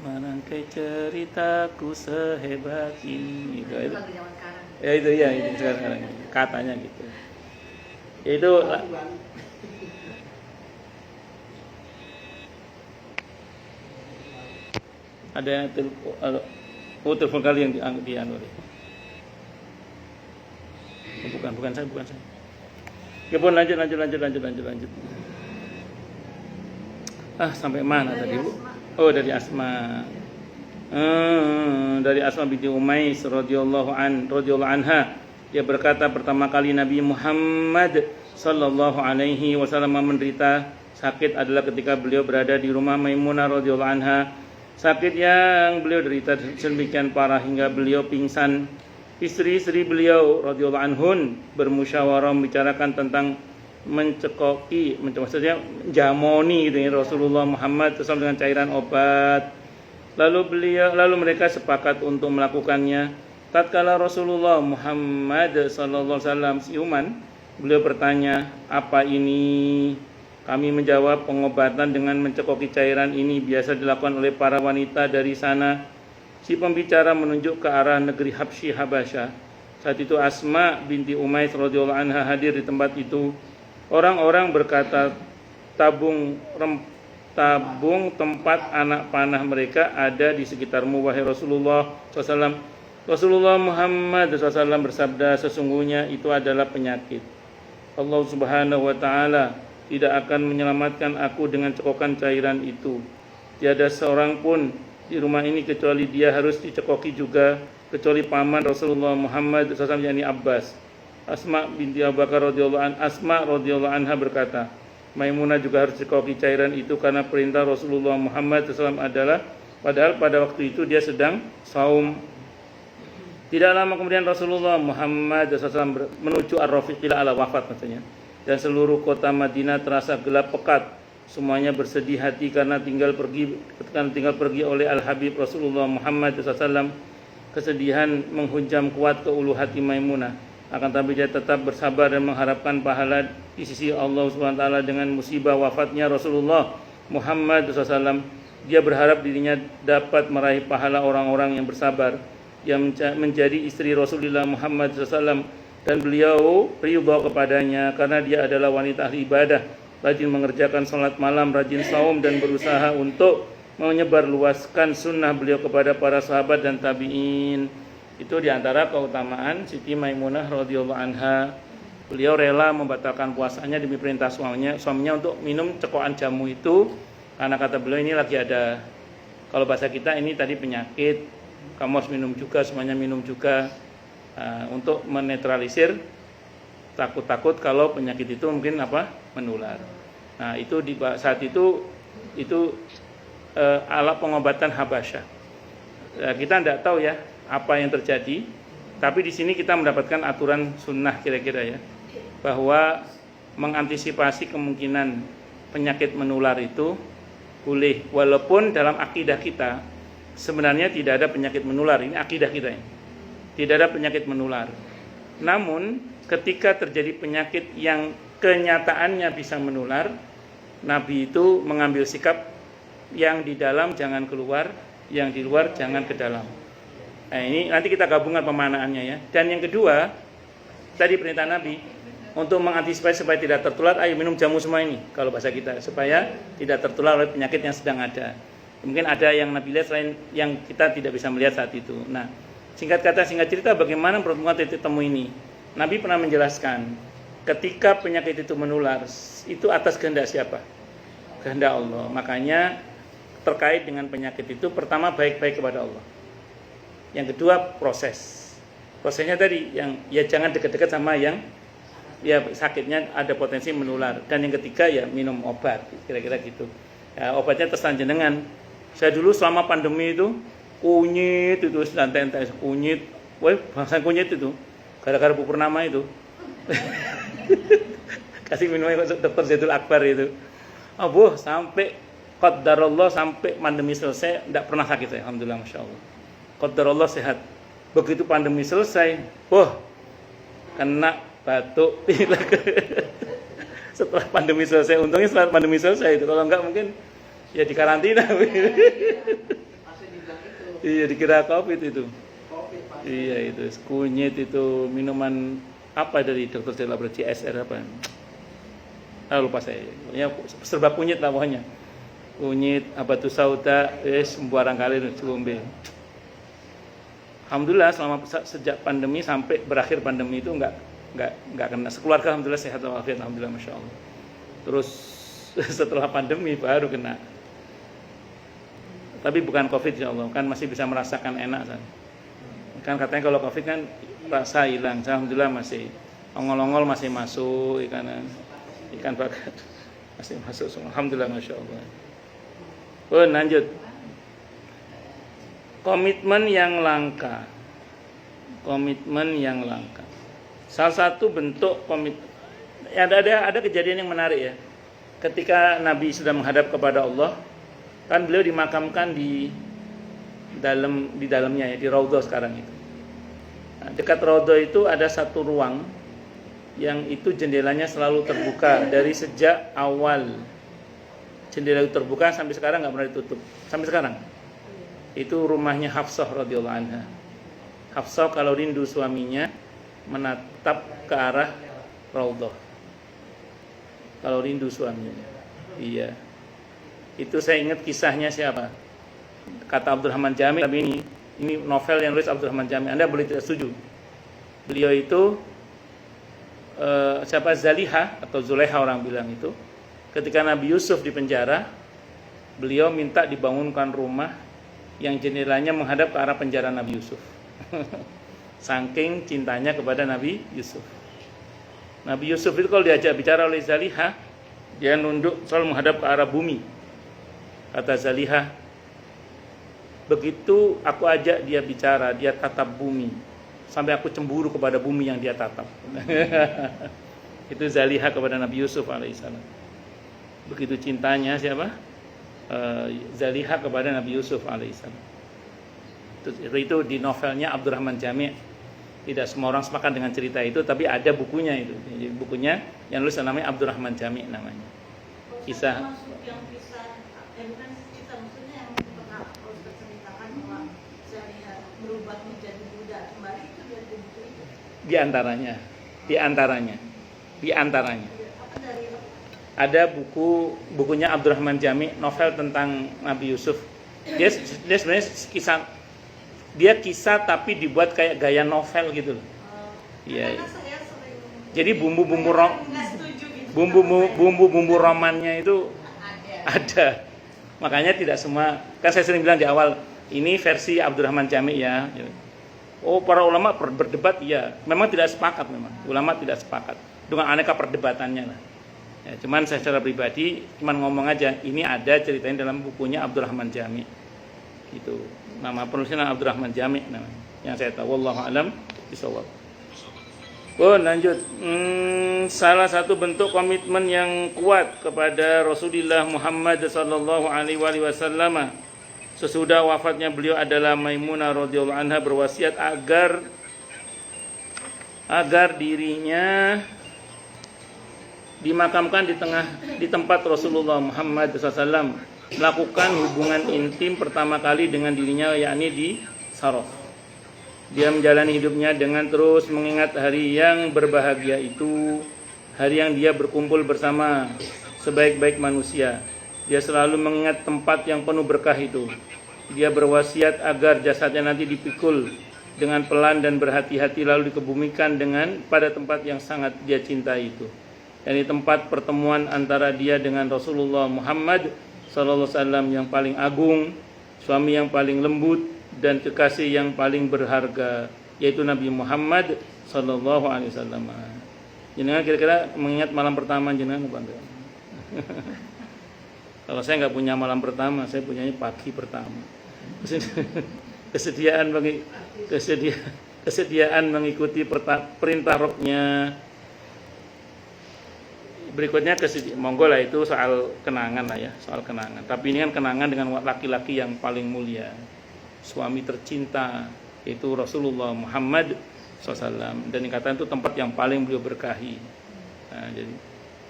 Merangkai ceritaku sehebat ini gitu. Itu sekarang katanya gitu. Itu ada telepon kali yang dianu. Bukan saya. Ya pun lanjut. Sampai mana tadi Bu? Oh, dari Asma. Dari Asma binti Umais radhiyallahu anha. Dia berkata pertama kali Nabi Muhammad sallallahu alaihi wasallam menderita sakit adalah ketika beliau berada di rumah Maimunah radhiyallahu anha. Sakit yang beliau derita sedemikian parah hingga beliau pingsan. Istri-istri beliau radhiyallahu anhun bermusyawarah membicarakan tentang maksudnya jamoni gitu ya Rasulullah Muhammad SAW dengan cairan obat. Lalu mereka sepakat untuk melakukannya. Tatkala Rasulullah Muhammad sallallahu alaihi wasallam siuman, beliau bertanya, "Apa ini?" Kami menjawab, "Pengobatan dengan mencekoki cairan ini biasa dilakukan oleh para wanita dari sana." Si pembicara menunjuk ke arah negeri Habsyi Habasyah. Saat itu Asma binti Umais radhiyallahu anha hadir di tempat itu. Orang-orang berkata, tabung tempat anak panah mereka ada di sekitarmu wahai Rasulullah SAW. Rasulullah Muhammad SAW bersabda, sesungguhnya itu adalah penyakit. Allah Subhanahu wa Ta'ala tidak akan menyelamatkan aku dengan cekokan cairan itu. Tiada seorang pun di rumah ini kecuali dia harus dicekoki juga, kecuali paman Rasulullah Muhammad SAW yakni Abbas. Asma binti Abu Bakar radhiyallahu anha berkata, Maimunah juga harus dicekoki cairan itu karena perintah Rasulullah Muhammad SAW adalah, padahal pada waktu itu dia sedang saum. Tidak lama kemudian Rasulullah Muhammad SAW menuju Ar-Rafiqil A'la, wafat maksudnya. Dan seluruh kota Madinah terasa gelap pekat. Semuanya bersedih hati karena tinggal pergi oleh Al-Habib Rasulullah Muhammad SAW. Kesedihan menghujam kuat ke ulu hati Maimunah. Akan tetapi dia tetap bersabar dan mengharapkan pahala di sisi Allah SWT dengan musibah wafatnya Rasulullah Muhammad SAW. Dia berharap dirinya dapat meraih pahala orang-orang yang bersabar, yang menjadi istri Rasulullah Muhammad SAW, dan beliau ridha kepadanya karena dia adalah wanita ahli ibadah, rajin mengerjakan salat malam, rajin saum, dan berusaha untuk menyebarluaskan sunnah beliau kepada para sahabat dan tabi'in. Itu diantara keutamaan Siti Maimunah radhiyallahu anha. Beliau rela membatalkan puasanya demi perintah suaminya untuk minum cekokan jamu itu, karena kata beliau ini lagi ada, kalau bahasa kita ini tadi penyakit, kamu harus minum juga, semuanya minum juga, untuk menetralisir takut-takut kalau penyakit itu mungkin menular. Nah itu saat itu alat pengobatan Habasyah. Kita tidak tahu ya apa yang terjadi, tapi di sini kita mendapatkan aturan sunnah kira-kira ya, bahwa mengantisipasi kemungkinan penyakit menular itu boleh, walaupun dalam akidah kita sebenarnya tidak ada penyakit menular. Ini akidah kita ini. Tidak ada penyakit menular. Namun ketika terjadi penyakit yang kenyataannya bisa menular, Nabi itu mengambil sikap yang di dalam jangan keluar, yang di luar jangan ke dalam. Nah, ini nanti kita gabungkan pemanaannya ya. Dan yang kedua, tadi perintah Nabi untuk mengantisipasi supaya tidak tertular, ayo minum jamu semua ini kalau bahasa kita, supaya tidak tertular oleh penyakit yang sedang ada. Mungkin ada yang Nabi lihat selain yang kita tidak bisa melihat saat itu. Nah, singkat cerita, bagaimana pertemuan titik temu ini? Nabi pernah menjelaskan ketika penyakit itu menular, itu atas kehendak siapa? Kehendak Allah. Makanya terkait dengan penyakit itu, pertama baik-baik kepada Allah. Yang kedua prosesnya tadi yang ya jangan dekat-dekat sama yang ya sakitnya ada potensi menular. Dan yang ketiga ya minum obat, kira-kira gitu. Ya, obatnya terserah jenengan. Saya dulu selama pandemi itu kunyit itu santai-santai kunyit, bangsa kunyit itu gara-gara Bu Purnama itu. Kasih minumnya Dr. Zaidul Akbar itu. Bu, sampai qadarullah sampai pandemi selesai tidak pernah sakit saya, alhamdulillah, masya Allah. Qadarullah sehat. Begitu pandemi selesai, kena batuk pilek. Setelah pandemi selesai, untungnya setelah pandemi selesai itu, kalau enggak mungkin ya di karantina. Iya, dikira COVID itu. Iya itu, kunyit itu minuman apa dari Dr. Zaidul Akbar, CSR apa? Lupa saya. Ya serba kunyit lah pokoknya. Kunyit, abatu sauda, sembarang kali ngombe. Alhamdulillah selama sejak pandemi sampai berakhir pandemi itu enggak kena. Sekeluarga alhamdulillah sehat walafiat, alhamdulillah, masya Allah. Terus setelah pandemi baru kena. Tapi bukan COVID insya Allah, kan masih bisa merasakan enak kan. Kan katanya kalau COVID kan rasa hilang, alhamdulillah masih ongol-ongol masih masuk, ikan bakar masih masuk semua, alhamdulillah, masya Allah. Lanjut. Komitmen yang langka. Salah satu bentuk komitmen, ada kejadian yang menarik ya. Ketika Nabi sudah menghadap kepada Allah, kan beliau dimakamkan di dalamnya ya, di Raudhah sekarang itu. Nah, dekat Raudhah itu ada satu ruang yang itu jendelanya selalu terbuka dari sejak awal. Jendela itu terbuka sampai sekarang nggak pernah ditutup sampai sekarang. Itu rumahnya Hafsah radhiyallahu anha. Hafsah kalau rindu suaminya menatap ke arah Raudhah. Kalau rindu suaminya. Iya. Itu saya ingat kisahnya siapa? Kata Abdurrahman Jami, tapi ini novel yang nulis Abdurrahman Jami. Anda boleh tidak setuju. Beliau itu Zaliha atau Zulaiha orang bilang itu. Ketika Nabi Yusuf di penjara, beliau minta dibangunkan rumah yang jendelanya menghadap ke arah penjara Nabi Yusuf. Saking cintanya kepada Nabi Yusuf. Nabi Yusuf itu kalau diajak bicara oleh Zaliha, dia nunduk selalu menghadap ke arah bumi. Kata Zaliha, begitu aku ajak dia bicara, dia tatap bumi, sampai aku cemburu kepada bumi yang dia tatap. Itu Zaliha kepada Nabi Yusuf alaihissalam. Begitu cintanya siapa? Zaliha kepada Nabi Yusuf alaihissalam. Itu di novelnya Abdurrahman Jami. Tidak semua orang sepakat dengan cerita itu, tapi ada bukunya itu. Jadi bukunya yang nulis namanya Abdurrahman Jami namanya. Kisah. Bukan kisah, maksudnya yang pernah Ustaz ceritakan bahwa Zaliha berubah menjadi budak kembali, itu dari buku itu. Di antaranya. Ada bukunya Abdurrahman Jami, novel tentang Nabi Yusuf. Dia sebenarnya kisah tapi dibuat kayak gaya novel gitu loh. Iya. Jadi bumbu-bumbu romannya itu ada. Makanya tidak semua, kan saya sering bilang di awal, ini versi Abdurrahman Jami ya. Para ulama berdebat, iya. Memang tidak sepakat Ulama tidak sepakat dengan aneka perdebatannya lah. Ya, cuman saya secara pribadi cuman ngomong aja, ini ada ceritanya dalam bukunya Abdurrahman Jami. Gitu. Nama penulisnya Abdurrahman Jami namanya. Yang saya tahu, wallahu alam bishawab. Lanjut. Salah satu bentuk komitmen yang kuat kepada Rasulullah Muhammad sallallahu alaihi wasallam sesudah wafatnya beliau adalah Maimunah radhiyallahu anha berwasiat agar dirinya dimakamkan di tempat Rasulullah Muhammad SAW melakukan hubungan intim pertama kali dengan dirinya, yakni di Saraf. Dia menjalani hidupnya dengan terus mengingat hari yang berbahagia itu, hari yang dia berkumpul bersama sebaik-baik manusia. Dia selalu mengingat tempat yang penuh berkah itu. Dia berwasiat agar jasadnya nanti dipikul dengan pelan dan berhati-hati lalu dikebumikan dengan pada tempat yang sangat dia cintai itu. Ini tempat pertemuan antara dia dengan Rasulullah Muhammad sallallahu alaihi wasallam yang paling agung, suami yang paling lembut dan kekasih yang paling berharga, yaitu Nabi Muhammad sallallahu alaihi wasallam. Jenengan kira-kira mengingat malam pertama jenengan apa enggak? Kalau saya nggak punya malam pertama, saya punyanya pagi pertama. Kesediaan mengikuti perintah Rabbnya. Berikutnya monggo lah, itu soal kenangan lah ya, soal kenangan. Tapi ini kan kenangan dengan laki-laki yang paling mulia, suami tercinta, yaitu Rasulullah Muhammad SAW. Dan dikatakan itu tempat yang paling beliau berkahi. Nah, jadi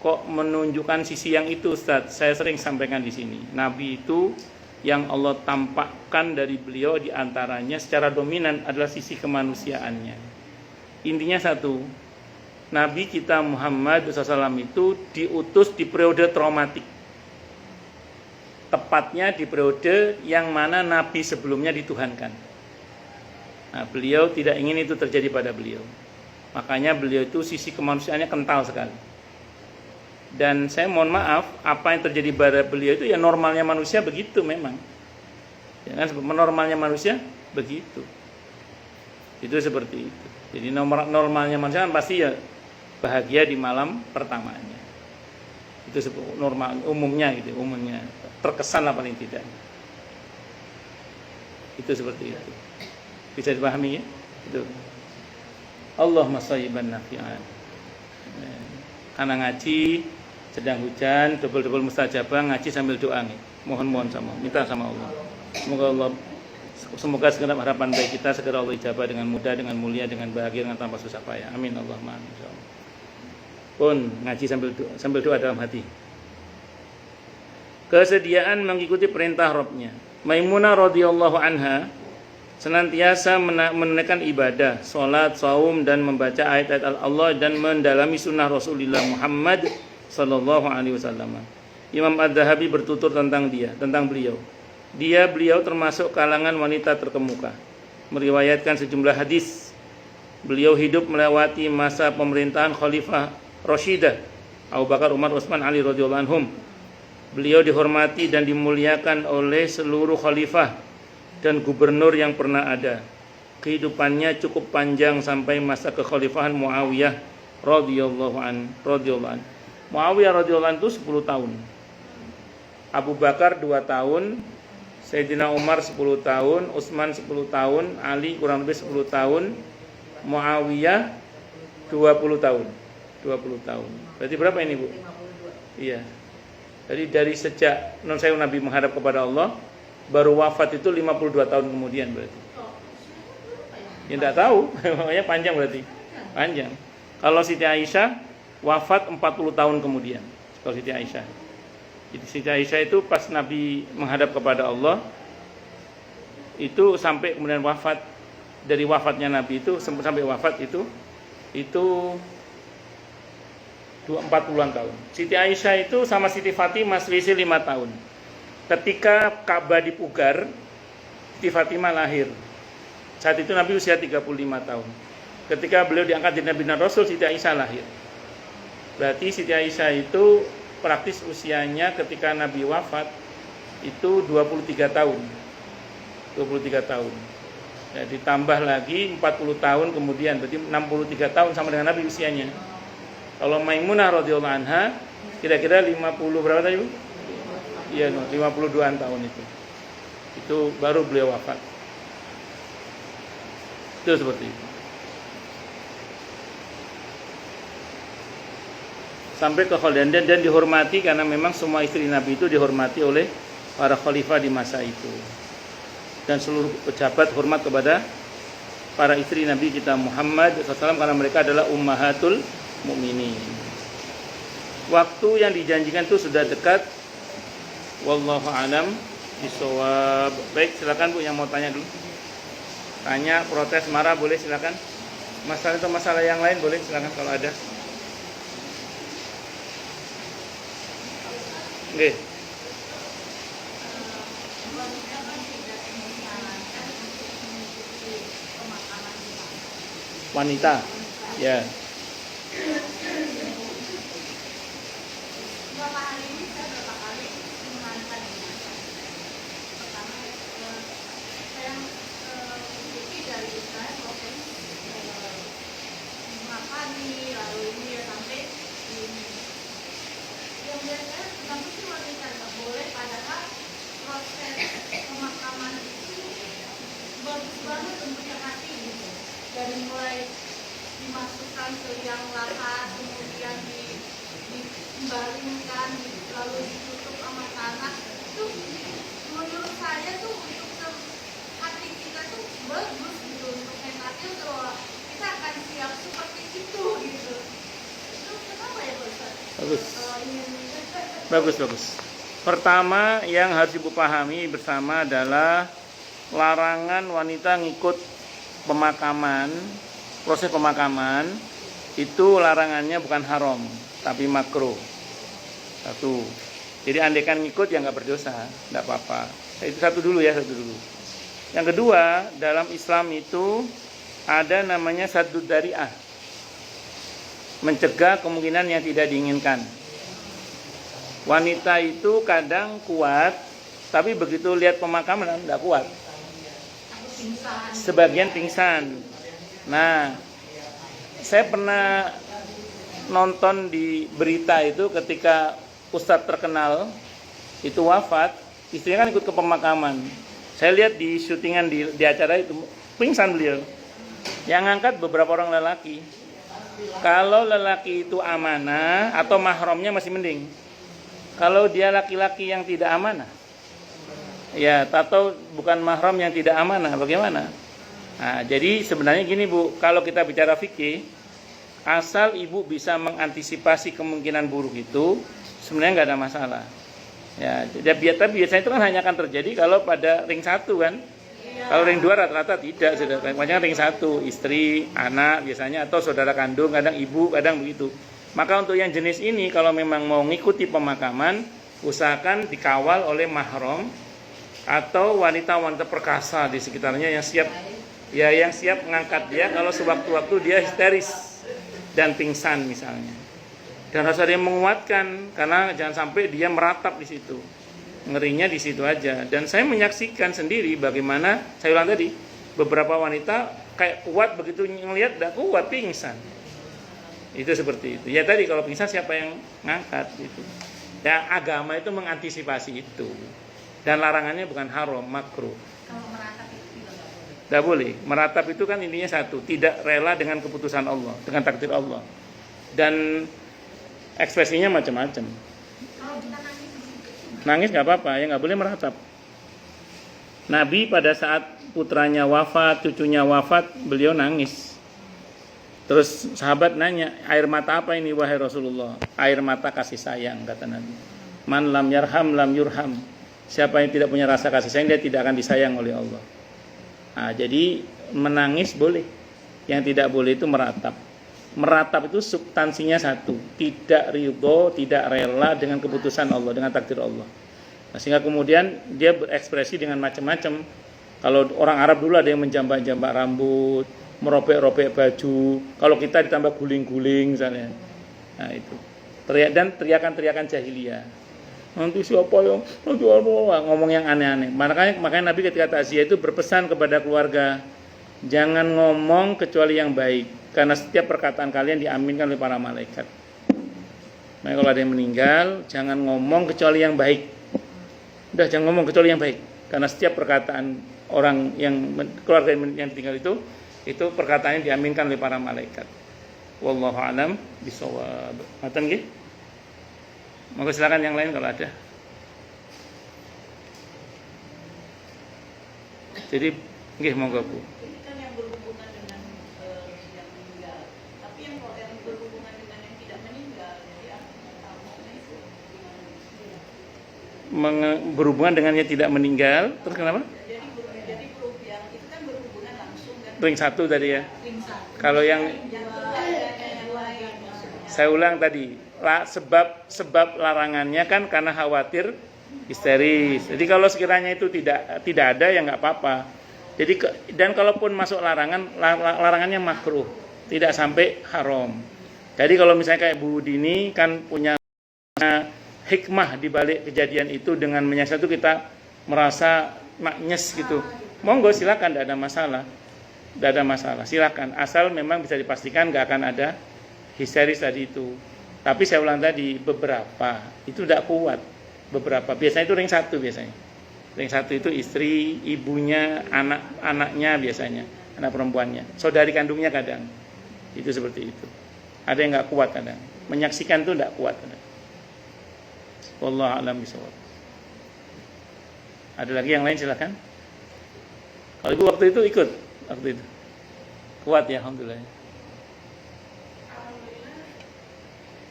kok menunjukkan sisi yang itu, Ustaz? Saya sering sampaikan di sini. Nabi itu yang Allah tampakkan dari beliau diantaranya secara dominan adalah sisi kemanusiaannya. Intinya satu, Nabi kita Muhammad SAW itu diutus di periode traumatik. Tepatnya di periode yang mana Nabi sebelumnya dituhankan. Nah, beliau tidak ingin itu terjadi pada beliau. Makanya beliau itu sisi kemanusiaannya kental sekali. Dan saya mohon maaf, apa yang terjadi pada beliau itu ya normalnya manusia begitu memang. Ya kan, normalnya manusia begitu. Itu seperti itu. Jadi normalnya manusia kan pasti ya bahagia di malam pertamanya. Itu normal umumnya gitu, umumnya. Terkesan lah paling tidak. Itu seperti itu. Bisa dipahami ya? Itu. Allahumma shayyiban nafi'an. Karena ngaji sedang hujan, double mustajabah, ngaji sambil doa nih. Mohon sama, minta sama Allah. Semoga segenap harapan baik kita segera Allah ijabah dengan mudah, dengan mulia, dengan bahagia, dengan tanpa susah payah. Amin Allahumma amin. Pun ngaji sambil doa dalam hati. Kesediaan mengikuti perintah Rabbnya. Maimunah radhiyallahu anha senantiasa menunaikan ibadah, salat, saum dan membaca ayat-ayat Allah dan mendalami sunnah Rasulullah Muhammad sallallahu alaihi wasallam. Imam Ad-Dhahabi bertutur tentang beliau. Beliau termasuk kalangan wanita terkemuka. Meriwayatkan sejumlah hadis. Beliau hidup melewati masa pemerintahan Khalifah Rashidah, Abu Bakar, Umar, Utsman, Ali radhiyallahu anhum. Beliau dihormati dan dimuliakan oleh seluruh khalifah dan gubernur yang pernah ada. Kehidupannya cukup panjang sampai masa kekhalifahan Muawiyah radhiyallahu an. Muawiyah radhiyallahu an itu 10 tahun. Abu Bakar 2 tahun, Sayyidina Umar 10 tahun, Utsman 10 tahun, Ali kurang lebih 10 tahun, Muawiyah 20 tahun. 20 tahun. Berarti berapa ini, Bu? 52. Iya. Jadi dari sejak Nabi menghadap kepada Allah, baru wafat itu 52 tahun kemudian berarti. Ya enggak tahu, makanya panjang berarti. Panjang. Kalau Siti Aisyah wafat 40 tahun kemudian. Kalau Siti Aisyah. Jadi Siti Aisyah itu pas Nabi menghadap kepada Allah itu sampai kemudian wafat. Dari wafatnya Nabi itu sampai wafat itu 40-an tahun. Siti Aisyah itu sama Siti Fatimah selisih 5 tahun. Ketika Ka'bah dipugar, Siti Fatimah lahir. Saat itu Nabi usia 35 tahun. Ketika beliau diangkat jadi Nabi dan Rasul, Siti Aisyah lahir. Berarti Siti Aisyah itu praktis usianya ketika Nabi wafat itu 23 tahun. 23 tahun. Ya, ditambah lagi 40 tahun kemudian, berarti 63 tahun sama dengan Nabi usianya. Kalau Maimunah radhiyallahu anha kira-kira 50 berapa tadi, Bu? Iya, 52-an tahun itu. Itu baru beliau wafat. Itu seperti itu. Sampai ke Khalid dan dihormati karena memang semua istri Nabi itu dihormati oleh para khalifah di masa itu. Dan seluruh pejabat hormat kepada para istri Nabi kita Muhammad SAW karena mereka adalah ummahatul mukminin. Waktu yang dijanjikan itu sudah dekat. Wallahu alam bisawab. Baik, silakan Bu yang mau tanya dulu. Tanya, protes, marah boleh silakan. Masalah itu masalah yang lain boleh silakan kalau ada. Oke. Maksudnya kan tidak menyarankan untuk mengikuti pemakaman wanita. Ya. Beberapa hari ini saya berapa kali mengalami pertama saya mengikuti dari Israel proses mengakani lalu ini ya sampai ini yang biasanya kenapa sih wanita nggak boleh, padahal proses pemakaman itu bagus banget untuk yang hati gitu, dari mulai dimasukkan ke liang lahat, kemudian dibaringkan, lalu ditutup sama tanah. Itu menurut saya tuh untuk hati kita tuh bagus gitu, untuk mentalnya tuh kita akan siap seperti itu gitu. Itu kenapa ya Pak Ustaz? Bagus. Ingin Bagus. Pertama yang harus Ibu pahami bersama adalah larangan wanita ngikut pemakaman, proses pemakaman itu larangannya bukan haram, tapi makruh. Satu. Jadi andaikan ngikut ya nggak berdosa, nggak apa-apa. Itu satu dulu. Yang kedua, dalam Islam itu ada namanya saddud dzari'ah, mencegah kemungkinan yang tidak diinginkan. Wanita itu kadang kuat, tapi begitu lihat pemakaman tidak kuat. Sebagian pingsan. Nah, saya pernah nonton di berita itu ketika ustadz terkenal itu wafat, istrinya kan ikut ke pemakaman. Saya lihat di syutingan di acara itu pingsan beliau. Yang ngangkat beberapa orang lelaki. Kalau lelaki itu amanah atau mahramnya masih mending. Kalau dia laki-laki yang tidak amanah, ya atau bukan mahram yang tidak amanah, bagaimana? Nah, jadi sebenarnya gini Bu, kalau kita bicara fikih, asal ibu bisa mengantisipasi kemungkinan buruk itu, sebenarnya nggak ada masalah. Ya, tapi biasanya itu kan hanya akan terjadi kalau pada ring 1 kan. Kalau ring 2 rata-rata tidak, sudah banyak ring 1, istri, anak biasanya, atau saudara kandung, kadang ibu, kadang begitu. Maka untuk yang jenis ini kalau memang mau ngikuti pemakaman, usahakan dikawal oleh mahram atau wanita-wanita perkasa di sekitarnya yang siap mengangkat dia kalau sewaktu-waktu dia histeris dan pingsan misalnya. Dan harus ada yang menguatkan karena jangan sampai dia meratap di situ. Ngerinya di situ aja. Dan saya menyaksikan sendiri bagaimana saya ulang tadi, beberapa wanita kayak kuat begitu ngelihat tidak kuat pingsan. Itu seperti itu. Ya tadi kalau pingsan siapa yang ngangkat itu. Dan agama itu mengantisipasi itu. Dan larangannya bukan haram, makruh. kalau meratap itu juga nggak boleh. Tidak boleh. Meratap itu kan intinya satu, tidak rela dengan keputusan Allah, dengan takdir Allah. Dan ekspresinya macam-macam. Kalau kita nangis Nangis nggak apa-apa, ya nggak boleh meratap. Nabi pada saat putranya wafat, cucunya wafat, beliau nangis. Terus sahabat nanya, air mata apa ini wahai Rasulullah? Air mata kasih sayang, kata Nabi. Man lam yarham lam yurham. Siapa yang tidak punya rasa kasih sayang, dia tidak akan disayang oleh Allah. Nah, jadi menangis boleh. Yang tidak boleh itu meratap. Meratap itu substansinya satu, tidak ridho, tidak rela dengan keputusan Allah, dengan takdir Allah. Nah, sehingga kemudian dia berekspresi dengan macam-macam. Kalau orang Arab dulu ada yang menjambak-jambak rambut, meropek-ropek baju. Kalau kita ditambah guling-guling misalnya. Nah itu. Teriakan-teriakan jahiliyah. Nanti siapa yang ngomong yang aneh-aneh. Makanya Nabi ketika takziah itu berpesan kepada keluarga, jangan ngomong kecuali yang baik, karena setiap perkataan kalian diaminkan oleh para malaikat. Makanya kalau ada yang meninggal, jangan ngomong kecuali yang baik. Udah, jangan ngomong kecuali yang baik, karena setiap perkataan orang yang keluarga yang tinggal itu perkataannya diaminkan oleh para malaikat. Wallahu a'lam bishawab. Maten nggih? Monggo silakan yang lain kalau ada. Jadi nggih monggo Bu. Ini kan yang berhubungan dengan yang meninggal. Tapi yang kalau yang berhubungan dengan yang tidak meninggal, jadi tamunya itu Berhubungan dengan yang tidak meninggal, terus kenapa? jadi yang itu kan berhubungan langsung kan. Ring 1 tadi ya. Ringsan. Kalau yang yang lain maksudnya. saya ulang tadi, sebab larangannya kan karena khawatir histeris. Jadi kalau sekiranya itu tidak ada ya nggak apa-apa. Jadi dan kalaupun masuk larangannya makruh. tidak sampai haram. Jadi kalau misalnya kayak Bu Dini kan punya hikmah di balik kejadian itu, dengan menyasar itu kita merasa maknyes gitu. Monggo silakan, tidak ada masalah. Tidak ada masalah, silakan. Asal memang bisa dipastikan nggak akan ada histeris tadi itu. Tapi saya ulang tadi, beberapa itu tidak kuat. Beberapa, biasanya itu ring satu biasanya. Ring satu itu istri, ibunya, anak-anaknya biasanya, anak perempuannya, saudari kandungnya kadang. Itu seperti itu. Ada yang nggak kuat kadang. Menyaksikan itu tidak kuat kadang. Wallahu a'lam bishawab. Ada lagi yang lain silakan. Kalau ibu waktu itu ikut, waktu itu kuat ya, alhamdulillah.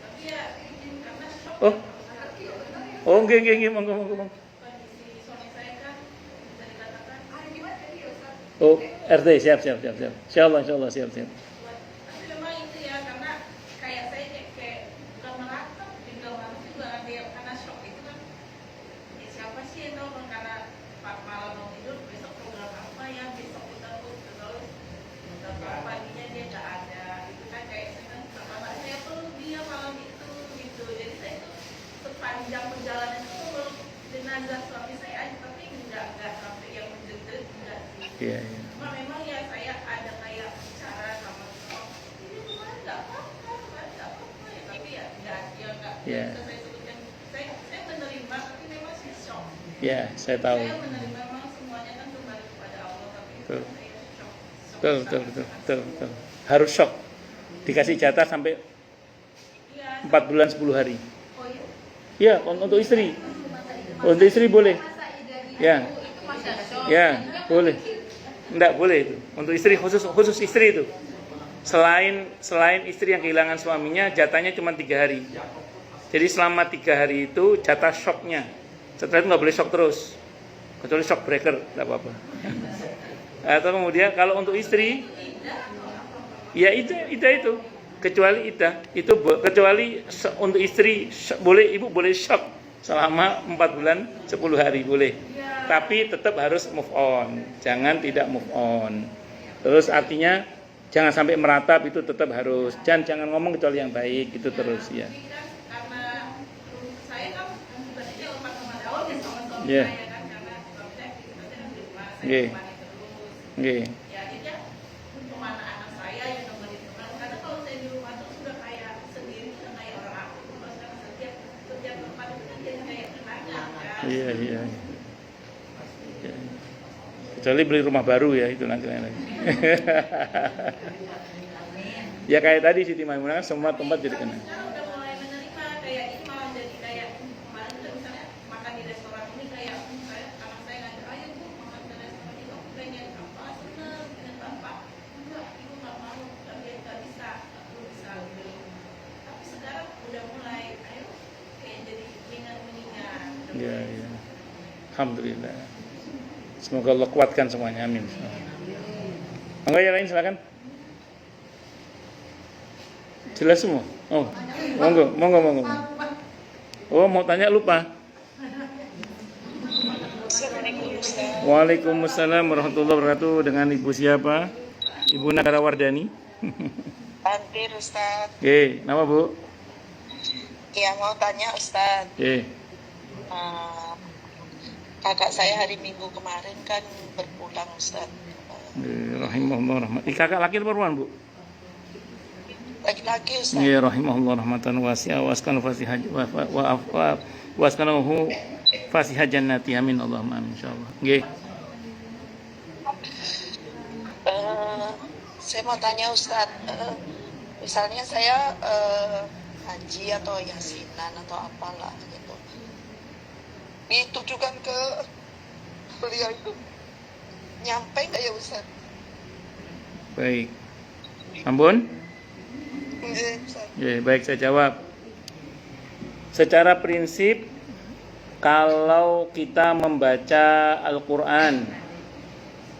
Tapi ya karena shock. Oh, nggih, monggo. Kondisi suami saya kan bisa dikatakan gimana tadi ya Ustaz? Oh, RT siap. Insyaallah siap. Tapi memang itu ya, karena kayak saya kayak bukan meratap, juga harus juga ada yang karena shock itu kan. Ya, siapa sih yang tahu kan, karena Pak malam mau tidur besok program apa ya, besok kita terus paginya dia nggak ada. Itu kan kayak saya kan sama saya tuh dia malam itu gitu. Jadi saya tuh sepanjang perjalanan itu jenazah suami saya aja, tapi nggak sampai yang menjerit enggak sih. Iya. Cuma memang ya saya ada kayak bicara sama orang, ini kemarin nggak apa-apa ya, tapi ya nggak Iya. bisa saya sebutkan. Saya menerima, tapi memang saya shock. Ya, saya tahu. Saya menerima, memang semuanya kan kembali kepada Allah, tapi Betul. saya shock. Betul. Harus shock. Dikasih jatah sampai Iya. 4 bulan 10 hari. Oh iya. Iya, untuk istri. Untuk istri boleh. Ya. Ya, boleh. Enggak boleh itu. Untuk istri, khusus istri itu. Selain istri yang kehilangan suaminya, jatahnya cuma 3 hari. Jadi selama 3 hari itu jatah shocknya. Setelah itu nggak boleh shock terus, kecuali shock breaker, tidak apa-apa. Atau kemudian kalau untuk istri, ya itu, kecuali kecuali untuk istri boleh, ibu boleh shock selama 4 bulan 10 hari boleh. Tapi tetap harus move on, jangan tidak move on. Terus artinya jangan sampai meratap, itu tetap harus. Jangan ngomong kecuali yang baik, itu terus ya. Karena saya kan sebenarnya lepas sama Daud ya sama suami Iya. saya kan, karena suami saya aktivitasnya kan di rumah, saya Nggih. temani terus. Nggih. Ya akhirnya cuma anak saya yang nemenin teman. Karena kalau saya di rumah tuh sudah kayak sendiri, sudah kayak orang aku. Kalau sekarang setiap tempat itu kan jadi kayak kenangan kan. Iya. Ya. Kecuali beli rumah baru ya, itu nanti lagi. Ya kayak tadi Siti Maimunah kan semua tempat jadi kenangan. Sekarang udah mulai menerima, kayak ini malah jadi kayak kemarin tuh misalnya makan di restoran ini kayak anak saya ngajak, ayo Bu makan di restoran itu, aku pengen apa, seneng pengen apa, enggak, ibu nggak mau, nggak bisa, aku bisa gitu. Tapi sekarang udah mulai, ayo kayak jadi mengingat. Ya. Alhamdulillah. Semoga Allah kuatkan semuanya, amin. Monggo yang lain silakan. Jelas semua. Oh, monggo. Oh, mau tanya lupa. Waalaikumsalam warahmatullahi wabarakatuh. Dengan Ibu siapa? Ibu Nagara Wardani. Hampir Ustaz. Oke, nama Bu? Iya mau tanya Ustaz. Oke. Kakak saya hari Minggu kemarin kan berpulang Ustaz. Rahimahullah rahmat. Kakak laki atau perempuan, Bu? Laki-laki Ustaz. Ya rahimahullah rahmatan wasi'ah wa askanu fasihah wa askanahu fasihah jannati, amin Allahumma amin insyaallah. Nggih. Saya mau tanya Ustaz, misalnya saya haji atau yasinan atau apalah gitu, ditujukan ke beliau itu nyampe nggak ya Ustaz? Baik. Ampun? Nggih, Ustaz. Ya, baik, saya jawab. Secara prinsip, kalau kita membaca Al-Quran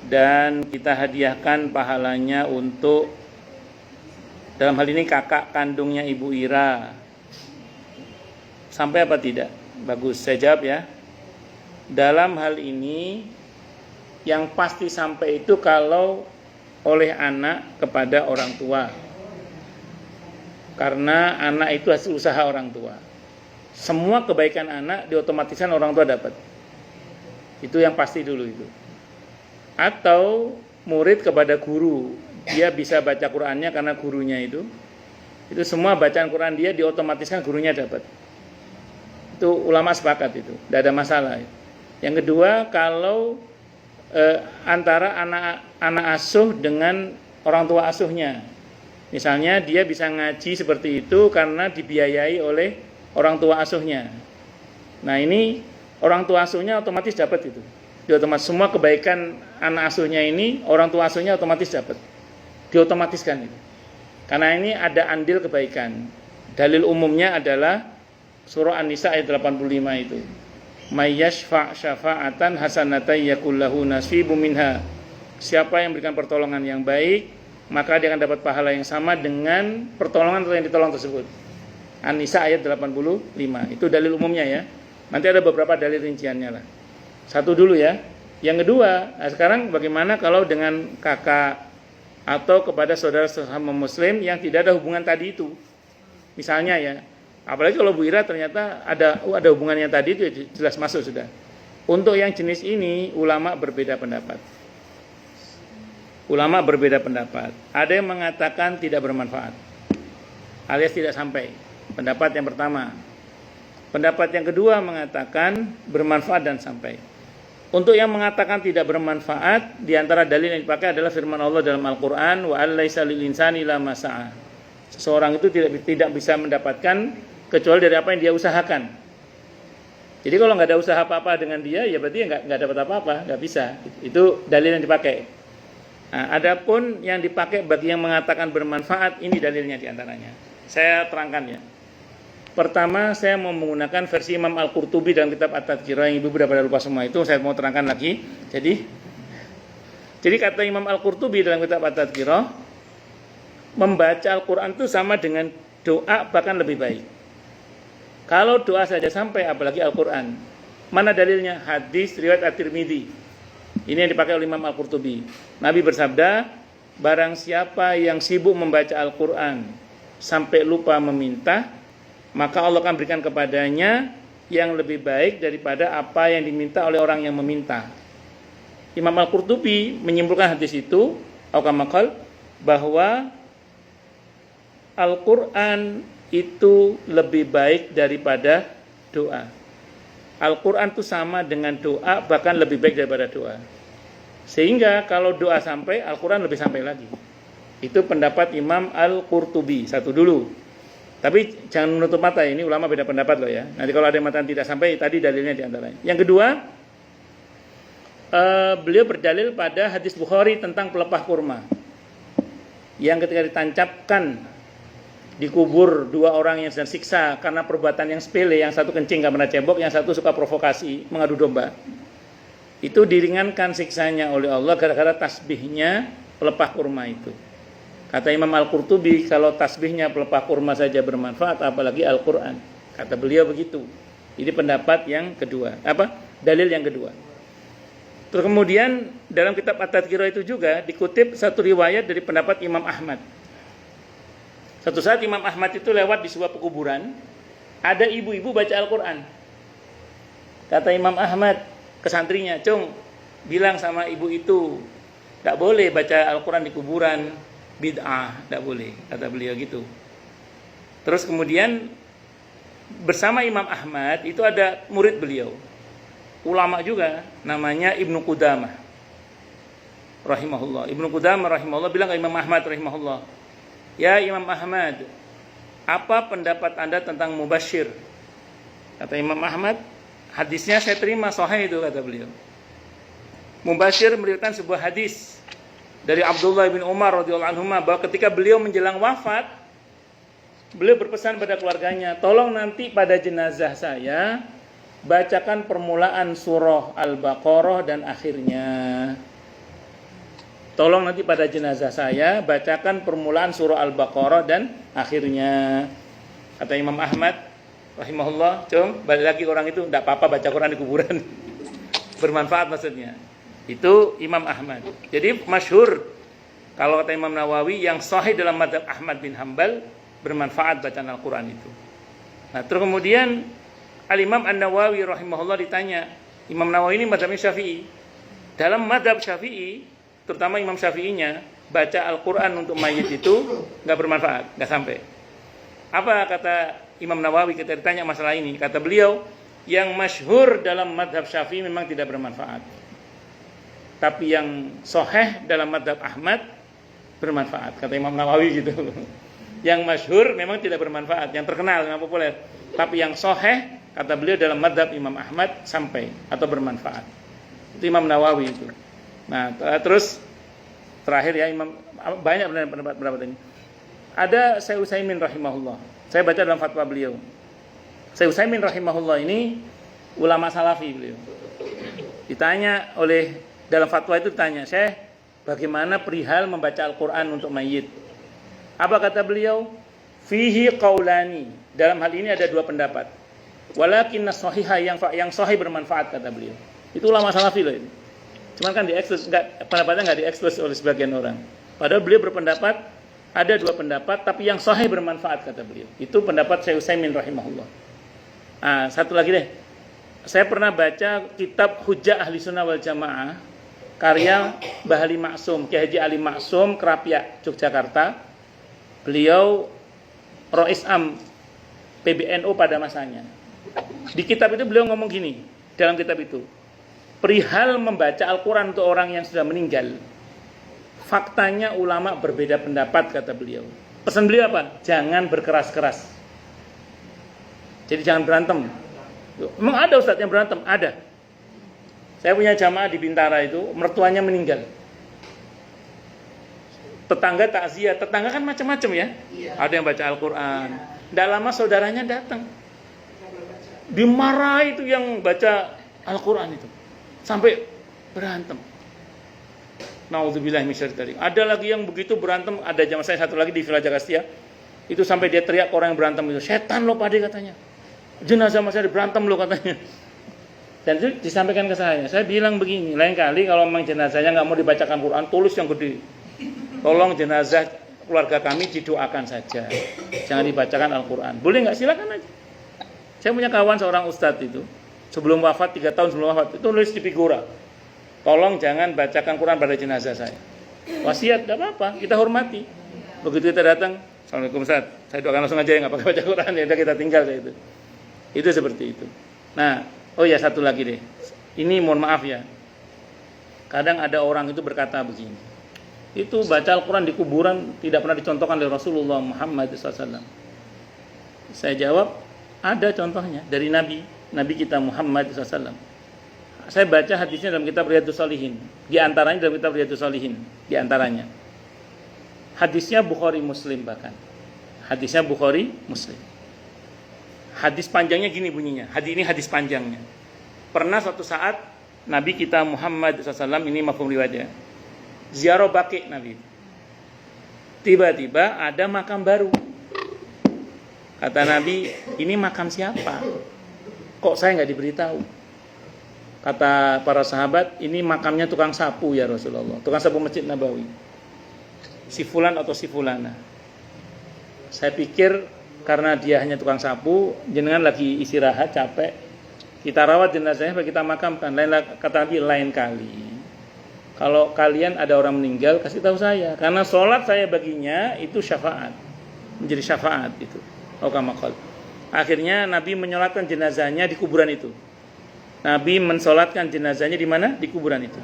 dan kita hadiahkan pahalanya untuk, dalam hal ini kakak kandungnya Ibu Ira, sampai apa tidak? Bagus, saya jawab ya. Dalam hal ini yang pasti sampai itu kalau oleh anak kepada orang tua. Karena anak itu hasil usaha orang tua. Semua kebaikan anak diotomatiskan orang tua dapat. Itu yang pasti dulu itu. Atau murid kepada guru, dia bisa baca Qur'annya karena gurunya itu semua bacaan Quran dia diotomatiskan gurunya dapat. Itu ulama sepakat itu, tidak ada masalah. Yang kedua, kalau antara anak asuh dengan orang tua asuhnya, misalnya dia bisa ngaji seperti itu karena dibiayai oleh orang tua asuhnya. Nah ini orang tua asuhnya otomatis dapat itu. Diotomatis semua kebaikan anak asuhnya ini orang tua asuhnya otomatis dapat. Diotomatiskan itu. Karena ini ada andil kebaikan. Dalil umumnya adalah surah An-Nisa ayat 85 itu. May yashfa' syafa'atan hasanatan yakul lahu nasibum minha. Siapa yang berikan pertolongan yang baik, maka dia akan dapat pahala yang sama dengan pertolongan yang ditolong tersebut. An-Nisa ayat 85. Itu dalil umumnya ya. Nanti ada beberapa dalil rinciannya lah. Satu dulu ya. Yang kedua, nah sekarang bagaimana kalau dengan kakak atau kepada saudara sesama muslim yang tidak ada hubungan tadi itu? Misalnya ya, apalagi kalau Bu Ira ternyata ada hubungannya tadi itu jelas masuk sudah. Untuk yang jenis ini ulama berbeda pendapat. Ulama berbeda pendapat. Ada yang mengatakan tidak bermanfaat, alias tidak sampai. Pendapat yang pertama. Pendapat yang kedua mengatakan bermanfaat dan sampai. Untuk yang mengatakan tidak bermanfaat, di antara dalil yang dipakai adalah firman Allah dalam Al-Qur'an, wa allaisa lil insani la masa'a. Seseorang itu tidak bisa mendapatkan kecuali dari apa yang dia usahakan. Jadi kalau nggak ada usaha apa-apa dengan dia, ya berarti nggak dapat apa-apa, nggak bisa. Itu dalil yang dipakai. Nah, adapun yang dipakai bagi yang mengatakan bermanfaat, ini dalilnya di antaranya. Saya terangkan ya. Pertama, saya mau menggunakan versi Imam Al-Qurtubi dalam kitab At-Tadhkirah yang ibu pada lupa semua itu, saya mau terangkan lagi. Jadi kata Imam Al-Qurtubi dalam kitab At-Tadhkirah, membaca Al-Quran itu sama dengan doa, bahkan lebih baik. Kalau doa saja sampai, apalagi Al-Quran. Mana dalilnya? Hadis riwayat At-Tirmidzi. Ini yang dipakai oleh Imam Al-Qurtubi. Nabi bersabda, barang siapa yang sibuk membaca Al-Quran sampai lupa meminta, maka Allah akan berikan kepadanya yang lebih baik daripada apa yang diminta oleh orang yang meminta. Imam Al-Qurtubi menyimpulkan hadis itu, bahwa Al-Quran itu lebih baik daripada doa. Al-Quran itu sama dengan doa, bahkan lebih baik daripada doa. Sehingga kalau doa sampai, Al-Quran lebih sampai lagi. Itu pendapat Imam Al-Qurtubi. Satu dulu. Tapi jangan menutup mata, ini ulama beda pendapat loh ya. Nanti kalau ada yang mengatakan tidak sampai, tadi dalilnya di antaranya. Yang kedua, beliau berdalil pada hadis Bukhari tentang pelepah kurma. Yang ketika ditancapkan di kubur dua orang yang sedang siksa karena perbuatan yang sepele, yang satu kencing gak pernah cebok, yang satu suka provokasi, mengadu domba. Itu diringankan siksanya oleh Allah gara-gara tasbihnya pelepah kurma itu. Kata Imam Al-Qurtubi, kalau tasbihnya pelepah kurma saja bermanfaat, apalagi Al-Quran. Kata beliau begitu. Ini pendapat yang kedua. Dalil yang kedua. Terus kemudian dalam kitab At-Tadhkirah itu juga dikutip satu riwayat dari pendapat Imam Ahmad. Satu saat Imam Ahmad itu lewat di sebuah pekuburan, ada ibu-ibu baca Al-Quran. Kata Imam Ahmad ke santrinya, "Cung, bilang sama ibu itu, tidak boleh baca Al-Quran di kuburan, bid'ah, tidak boleh," kata beliau gitu. Terus kemudian bersama Imam Ahmad itu ada murid beliau, ulama juga, namanya Ibnu Qudamah rahimahullah. Ibnu Qudamah rahimahullah bilang ke Imam Ahmad rahimahullah, "Ya Imam Ahmad, apa pendapat Anda tentang mubashir?" Kata Imam Ahmad, "Hadisnya saya terima, sahih itu," kata beliau. Mubashir meriwayatkan sebuah hadis dari Abdullah bin Umar radhiyallahu anhu bahwa ketika beliau menjelang wafat, beliau berpesan pada keluarganya, "Tolong nanti pada jenazah saya bacakan permulaan surah Al-Baqarah dan akhirnya." Tolong nanti pada jenazah saya bacakan permulaan surah Al-Baqarah dan akhirnya. Kata Imam Ahmad rahimahullah, "Cung, balik lagi orang itu tidak apa-apa baca Quran di kuburan." Bermanfaat maksudnya. Itu Imam Ahmad. Jadi masyhur kalau kata Imam Nawawi yang sahih dalam mazhab Ahmad bin Hambal bermanfaat bacaan Al-Quran itu. Nah, terus kemudian Al-Imam An-Nawawi rahimahullah ditanya, Imam Nawawi ini mazhabnya Syafi'i. Dalam mazhab Syafi'i, terutama Imam Syafi'inya, baca Al-Quran untuk mayit itu nggak bermanfaat, nggak sampai. Apa kata Imam Nawawi ketika ditanya masalah ini? Kata beliau, yang masyhur dalam mazhab Syafi'i memang tidak bermanfaat. Tapi yang sahih dalam mazhab Ahmad bermanfaat, kata Imam Nawawi gitu. Yang masyhur memang tidak bermanfaat, yang terkenal, yang populer. Tapi yang sahih, kata beliau dalam mazhab Imam Ahmad sampai atau bermanfaat. Itu Imam Nawawi itu. Nah, terus terakhir ya, banyak pendapat ini. Ada Syekh Utsaimin rahimahullah. Saya baca dalam fatwa beliau. Syekh Utsaimin rahimahullah ini ulama salafi beliau. Ditanya oleh, dalam fatwa itu ditanya, Syekh, bagaimana perihal membaca Al-Quran untuk mayit? Apa kata beliau? Fihi qaulani. Dalam hal ini ada dua pendapat. Walakinna sahihah, yang sahih bermanfaat, kata beliau. Itu ulama salafi loh ini. Cuman kan pendapatnya nggak diekspos oleh sebagian orang. Padahal beliau berpendapat ada dua pendapat, tapi yang sahih bermanfaat, kata beliau. Itu pendapat Syekh Utsaimin rahimahullah. Satu lagi deh. Saya pernah baca kitab Hujjah Ahli Sunnah wal Jamaah karya Mbah Ali Maksum, Kiai Haji Ali Maksum, Kerapiak, Yogyakarta. Beliau Rois Am PBNU pada masanya. Di kitab itu beliau ngomong gini, dalam kitab itu, perihal membaca Al-Quran untuk orang yang sudah meninggal, faktanya ulama berbeda pendapat, kata beliau. Pesan beliau apa? Jangan berkeras-keras. Jadi jangan berantem. Memang ada Ustadz yang berantem? Ada. Saya punya jamaah di Bintara itu, mertuanya meninggal. Tetangga takziah, tetangga kan macam-macam ya. Ada yang baca Al-Quran. Tidak lama saudaranya datang. Dimarahi itu yang baca Al-Quran itu. Sampai berantem. Nauzubillahi minasyaitonir rajim. Ada lagi yang begitu berantem, ada jamaah saya satu lagi di Villa Jagastia. Itu sampai dia teriak ke orang yang berantem itu, setan lo pade katanya. Jenazah masih ada berantem lo katanya. Dan itu disampaikan ke saya. Saya bilang begini, lain kali kalau memang jenazahnya nggak mau dibacakan Quran, tulis yang gede. Tolong jenazah keluarga kami didoakan saja. Jangan dibacakan Al-Quran. Boleh nggak? Silakan aja. Saya punya kawan seorang ustadz itu, sebelum wafat, 3 tahun sebelum wafat, itu nulis di figura, tolong jangan bacakan Quran pada jenazah saya. Wasiat, gak apa-apa, kita hormati. Begitu kita datang, Assalamualaikum Ustaz, saya doakan langsung aja ya, gak pakai baca Quran, ya udah kita tinggal kayak itu. Itu seperti itu. Nah, oh ya satu lagi deh. Ini mohon maaf ya. Kadang ada orang itu berkata begini, itu baca Al-Quran di kuburan tidak pernah dicontohkan oleh Rasulullah Muhammad SAW. Saya jawab, ada contohnya dari Nabi kita Muhammad SAW. Saya baca hadisnya dalam kitab Riyadhus Shalihin. Di antaranya dalam kitab Riyadhus Shalihin. Di antaranya. Hadisnya Bukhari Muslim bahkan. Hadisnya Bukhari Muslim. Hadis panjangnya gini bunyinya. Ini hadis panjangnya. Pernah suatu saat Nabi kita Muhammad SAW, ini mafhum riwayatnya, ziarah Baqi Nabi. Tiba-tiba ada makam baru. Kata Nabi, ini makam siapa? Kok saya nggak diberitahu? Kata para sahabat, ini makamnya tukang sapu ya Rasulullah. Tukang sapu Masjid Nabawi. Si fulan atau si fulana. Saya pikir karena dia hanya tukang sapu, jenengan lagi istirahat, capek. Kita rawat jenazahnya, kita makamkan. Kata Nabi, lain kali. Kalau kalian ada orang meninggal, kasih tahu saya. Karena sholat saya baginya itu syafaat. Menjadi syafaat itu. Akhirnya Nabi menyolatkan jenazahnya di kuburan itu. Nabi mensolatkan jenazahnya di mana? Di kuburan itu.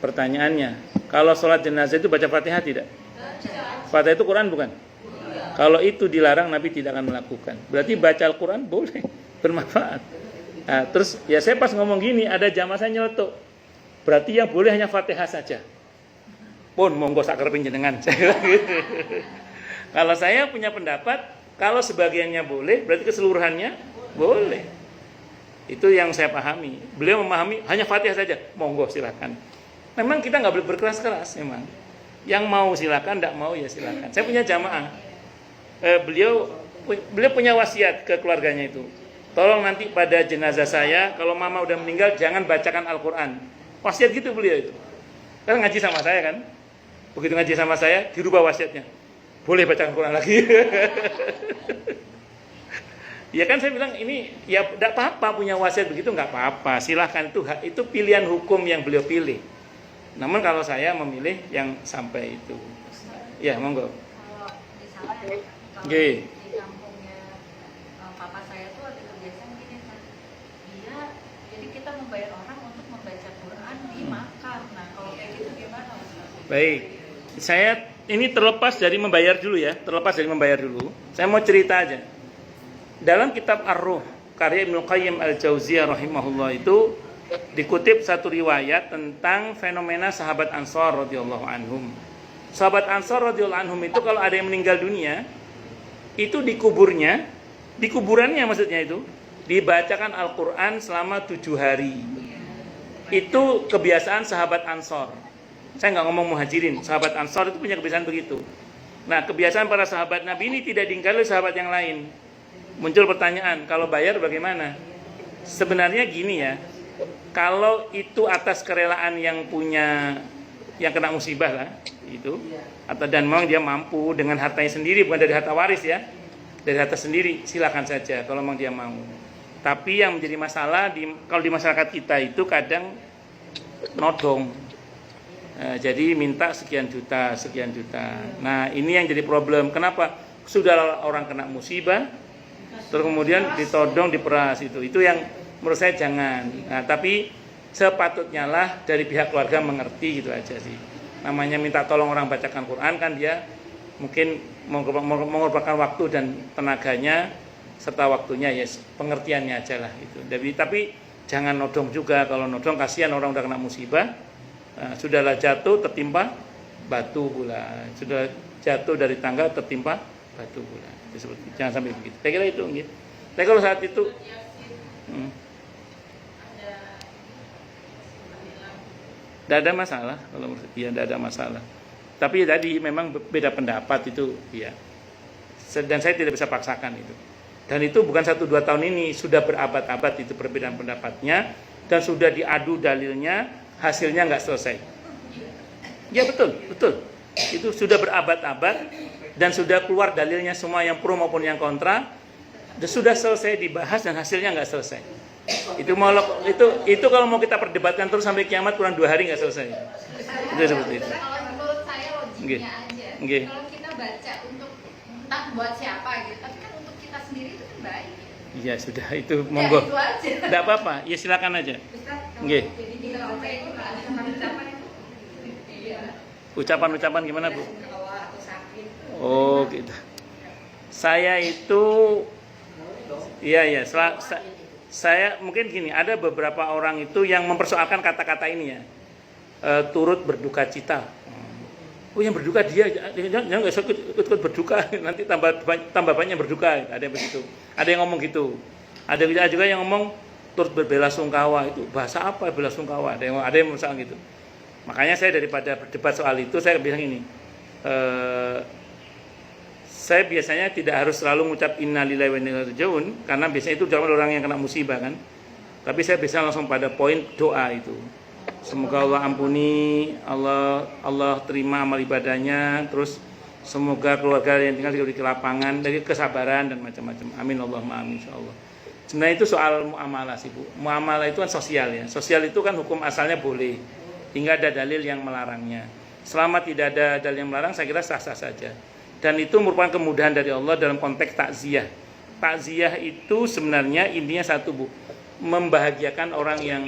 Pertanyaannya, kalau sholat jenazah itu baca Fatihah tidak? Fatihah itu Quran bukan? Kalau itu dilarang, Nabi tidak akan melakukan. Berarti baca Al-Quran boleh, bermanfaat. Nah, terus ya saya pas ngomong gini, ada jamaah saya nyeletuk. Berarti yang boleh hanya Fatihah saja. Pun monggo sakrepin jenengan. Kalau saya punya pendapat, kalau sebagiannya boleh, berarti keseluruhannya boleh. Itu yang saya pahami. Beliau memahami hanya Fatihah saja. Monggo silakan. Memang kita nggak boleh berkeras-keras memang. Yang mau silakan, tidak mau ya silakan. Saya punya jamaah. Beliau punya wasiat ke keluarganya itu. Tolong nanti pada jenazah saya, kalau mama udah meninggal jangan bacakan Al-Quran. Wasiat gitu beliau itu. Kan ngaji sama saya kan. Begitu ngaji sama saya, dirubah wasiatnya. boleh baca Quran lagi. Ya kan saya bilang ini ya tidak apa-apa punya wasiat begitu, nggak apa-apa, silahkan, itu pilihan hukum yang beliau pilih. Namun kalau saya memilih yang sampai itu, ya monggo. Kalau misalnya kalau Oke. di kampungnya papa saya tuh ada kebiasaan gini kan, jadi kita membayar orang untuk membaca Quran di makam. Nah kalau kayak gitu gimana Mas? Baik, saya ini terlepas dari membayar dulu ya, saya mau cerita aja. Dalam kitab Ar-Ruh karya Ibnu Qayyim Al-Jauziyah rahimahullah itu dikutip satu riwayat tentang fenomena sahabat Ansor radhiyallahu anhum. Sahabat Ansor radhiyallahu anhum itu kalau ada yang meninggal dunia, itu di kuburannya maksudnya itu dibacakan Al-Qur'an selama 7 hari. Itu kebiasaan sahabat Ansor. Saya nggak ngomong muhajirin, sahabat Ansor itu punya kebiasaan begitu. Nah, kebiasaan para sahabat Nabi ini tidak diingkari oleh sahabat yang lain. Muncul pertanyaan, kalau bayar bagaimana? Sebenarnya gini ya, kalau itu atas kerelaan yang kena musibah lah, itu, dan memang dia mampu dengan hartanya sendiri, bukan dari harta waris ya, dari harta sendiri, silakan saja kalau memang dia mau. Tapi yang menjadi masalah kalau di masyarakat kita itu kadang nodong, jadi minta sekian juta. Nah ini yang jadi problem. Kenapa? Sudah orang kena musibah, terus kemudian ditodong, diperas, itu yang menurut saya jangan. Nah, tapi sepatutnya lah dari pihak keluarga mengerti, gitu aja sih. Namanya minta tolong orang bacakan Quran kan dia mungkin mengorbankan waktu dan tenaganya serta waktunya, ya pengertiannya aja lah itu. Tapi jangan nodong juga. Kalau nodong kasihan orang udah kena musibah, sudahlah jatuh tertimpa batu pula, sudah jatuh dari tangga tertimpa batu pula. Jangan sampai begitu. Saya kira itu gitu. Tapi kalau saat itu tidak ada masalah, kalau menurut dia tidak ada masalah. Tapi tadi memang beda pendapat itu, ya. Dan saya tidak bisa paksakan itu. Dan itu bukan 1-2 tahun ini, sudah berabad-abad itu perbedaan pendapatnya, dan sudah diadu dalilnya, hasilnya nggak selesai. Ya betul. Itu sudah berabad-abad dan sudah keluar dalilnya semua, yang pro maupun yang kontra, dan sudah selesai dibahas dan hasilnya nggak selesai. Itu kalau mau kita perdebatkan terus sampai kiamat, kurang 2 hari nggak selesai. Itu seperti itu. Kalau menurut saya logiknya aja. Nggih. Kalau kita baca untuk entah buat siapa gitu, tapi kan untuk kita sendiri itu kan baik. Iya sudah, itu monggo. Ya, itu aja. Tidak apa-apa, ya silakan aja. Nggih. Jadi di sampai itu ada ucapan itu. Iya. Ucapan gimana Bu? Kalau aku sakit. Oh gitu. Saya itu, iya. Saya mungkin gini, ada beberapa orang itu yang mempersoalkan kata-kata ini ya, turut berduka cita. Oh yang berduka dia, jangan nggak ikut berduka, nanti tambah banyak berduka. Ada yang begitu, ada yang ngomong gitu. Ada juga yang ngomong turut berbelasungkawa. Itu bahasa apa belasungkawa? Ada yang misalnya gitu. Makanya saya daripada berdebat soal itu, saya bilang ini. Saya biasanya tidak harus selalu mengucap innalillahi wa inna ilaihi raji'un, karena biasanya itu dilakukan orang yang kena musibah kan. Tapi saya bisa langsung pada poin doa itu. Semoga Allah ampuni, Allah terima amal ibadahnya, terus semoga keluarga yang tinggal di lapangan dari kesabaran dan macam-macam. Amin Allahumma amin insyaallah. Sebenarnya itu soal muamalah sih Bu. Muamalah itu kan sosial ya. Sosial itu kan hukum asalnya boleh, hingga ada dalil yang melarangnya. Selama tidak ada dalil yang melarang, saya kira sah-sah saja. Dan itu merupakan kemudahan dari Allah dalam konteks takziah. Takziah itu sebenarnya intinya satu Bu, membahagiakan orang yang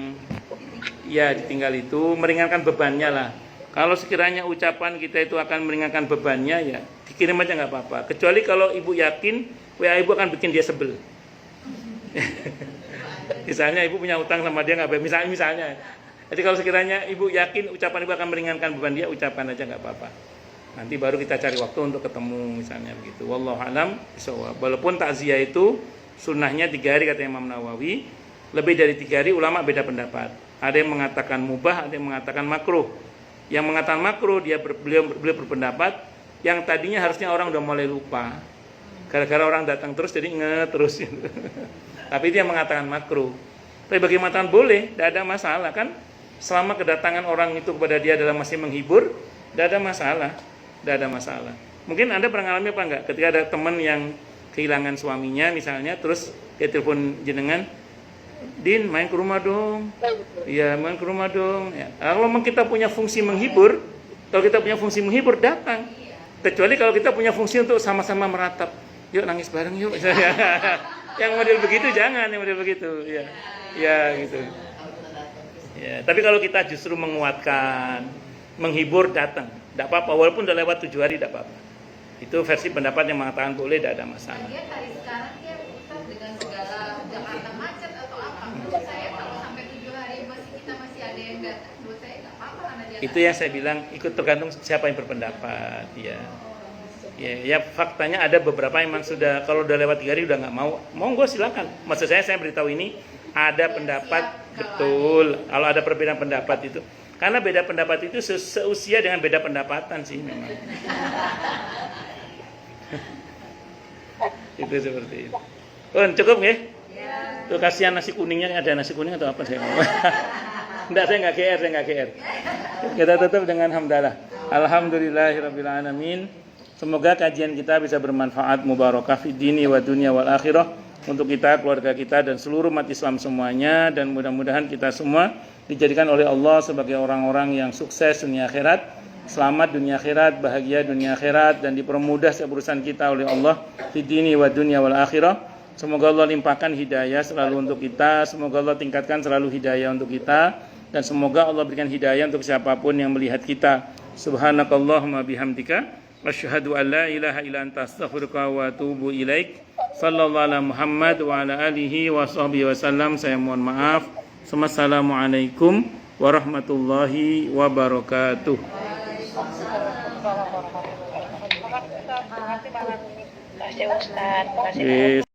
ya ditinggal itu, meringankan bebannya lah. Kalau sekiranya ucapan kita itu akan meringankan bebannya, ya dikirim aja nggak apa-apa. Kecuali kalau ibu yakin WA ibu akan bikin dia sebel. Misalnya ibu punya utang sama dia nggak bayar, misalnya. Jadi kalau sekiranya ibu yakin ucapan ibu akan meringankan beban dia, ucapkan aja nggak apa-apa. Nanti baru kita cari waktu untuk ketemu misalnya begitu. Wallahu alam bishawab. Walaupun takziah itu sunnahnya 3 hari kata Imam Nawawi, lebih dari 3 hari ulama beda pendapat. Ada yang mengatakan mubah, ada yang mengatakan makruh. Yang mengatakan makruh beliau berpendapat yang tadinya harusnya orang udah mulai lupa. Gara-gara orang datang terus jadi terus. Tapi dia mengatakan makruh. Tapi bagi yang mengatakan boleh, tidak ada masalah kan? Selama kedatangan orang itu kepada dia adalah masih menghibur, tidak ada masalah. Mungkin Anda pernah ngalami apa enggak? Ketika ada teman yang kehilangan suaminya misalnya, terus dia telepon jenengan, Din, main ke rumah dong. Iya, main ke rumah dong. Ya. Kalau memang kita punya fungsi menghibur, datang. Kecuali kalau kita punya fungsi untuk sama-sama meratap. Yuk nangis bareng yuk. Yang model begitu jangan, yang model begitu. Ya, ya gitu. Ya, tapi kalau kita justru menguatkan, menghibur, datang. Tidak apa-apa, walaupun udah lewat 7 hari tidak apa-apa. Itu versi pendapat yang mengatakan boleh, tidak ada masalah. Lagian hari sekarang dia Ustaz dengan segala Jakarta macet atau apa. Menurut saya kalau sampai 7 hari kita masih ada yang datang, menurut saya nggak apa-apa karena dia. Itu yang saya bilang, ikut tergantung siapa yang berpendapat. Ya. Ya, faktanya ada beberapa yang memang sudah, kalau udah lewat 3 hari udah nggak mau. Monggo silakan. Maksud saya beritahu ini ada pendapat betul. Kalau ada perbedaan pendapat itu, karena beda pendapat itu seusia dengan beda pendapatan sih memang. Itu seperti itu. Cukup nggih? Ya. Tuh kasihan nasi kuningnya, ada nasi kuning atau apa saya ngomong. Enggak, saya enggak GR. Kita tutup dengan hamdalah. Alhamdulillahirabbil alamin. Semoga kajian kita bisa bermanfaat, mubarakah fid dini wa dunya wal akhirah untuk kita, keluarga kita dan seluruh umat Islam semuanya, dan mudah-mudahan kita semua dijadikan oleh Allah sebagai orang-orang yang sukses dunia akhirat, selamat dunia akhirat, bahagia dunia akhirat, dan dipermudah setiap urusan kita oleh Allah fid dini wa dunya wal akhirah. Semoga Allah limpahkan hidayah selalu untuk kita, semoga Allah tingkatkan selalu hidayah untuk kita, dan semoga Allah berikan hidayah untuk siapapun yang melihat kita. Subhanakallahumma bihamdika asyhadu an la ilaha illa anta astaghfiruka wa atubu ilaik. Sallallahu ala Muhammad wa ala alihi wa sahbihi wasallam. Saya mohon maaf. Assalamualaikum warahmatullahi wabarakatuh. Terima kasih Ustaz. Terima kasih. Yes.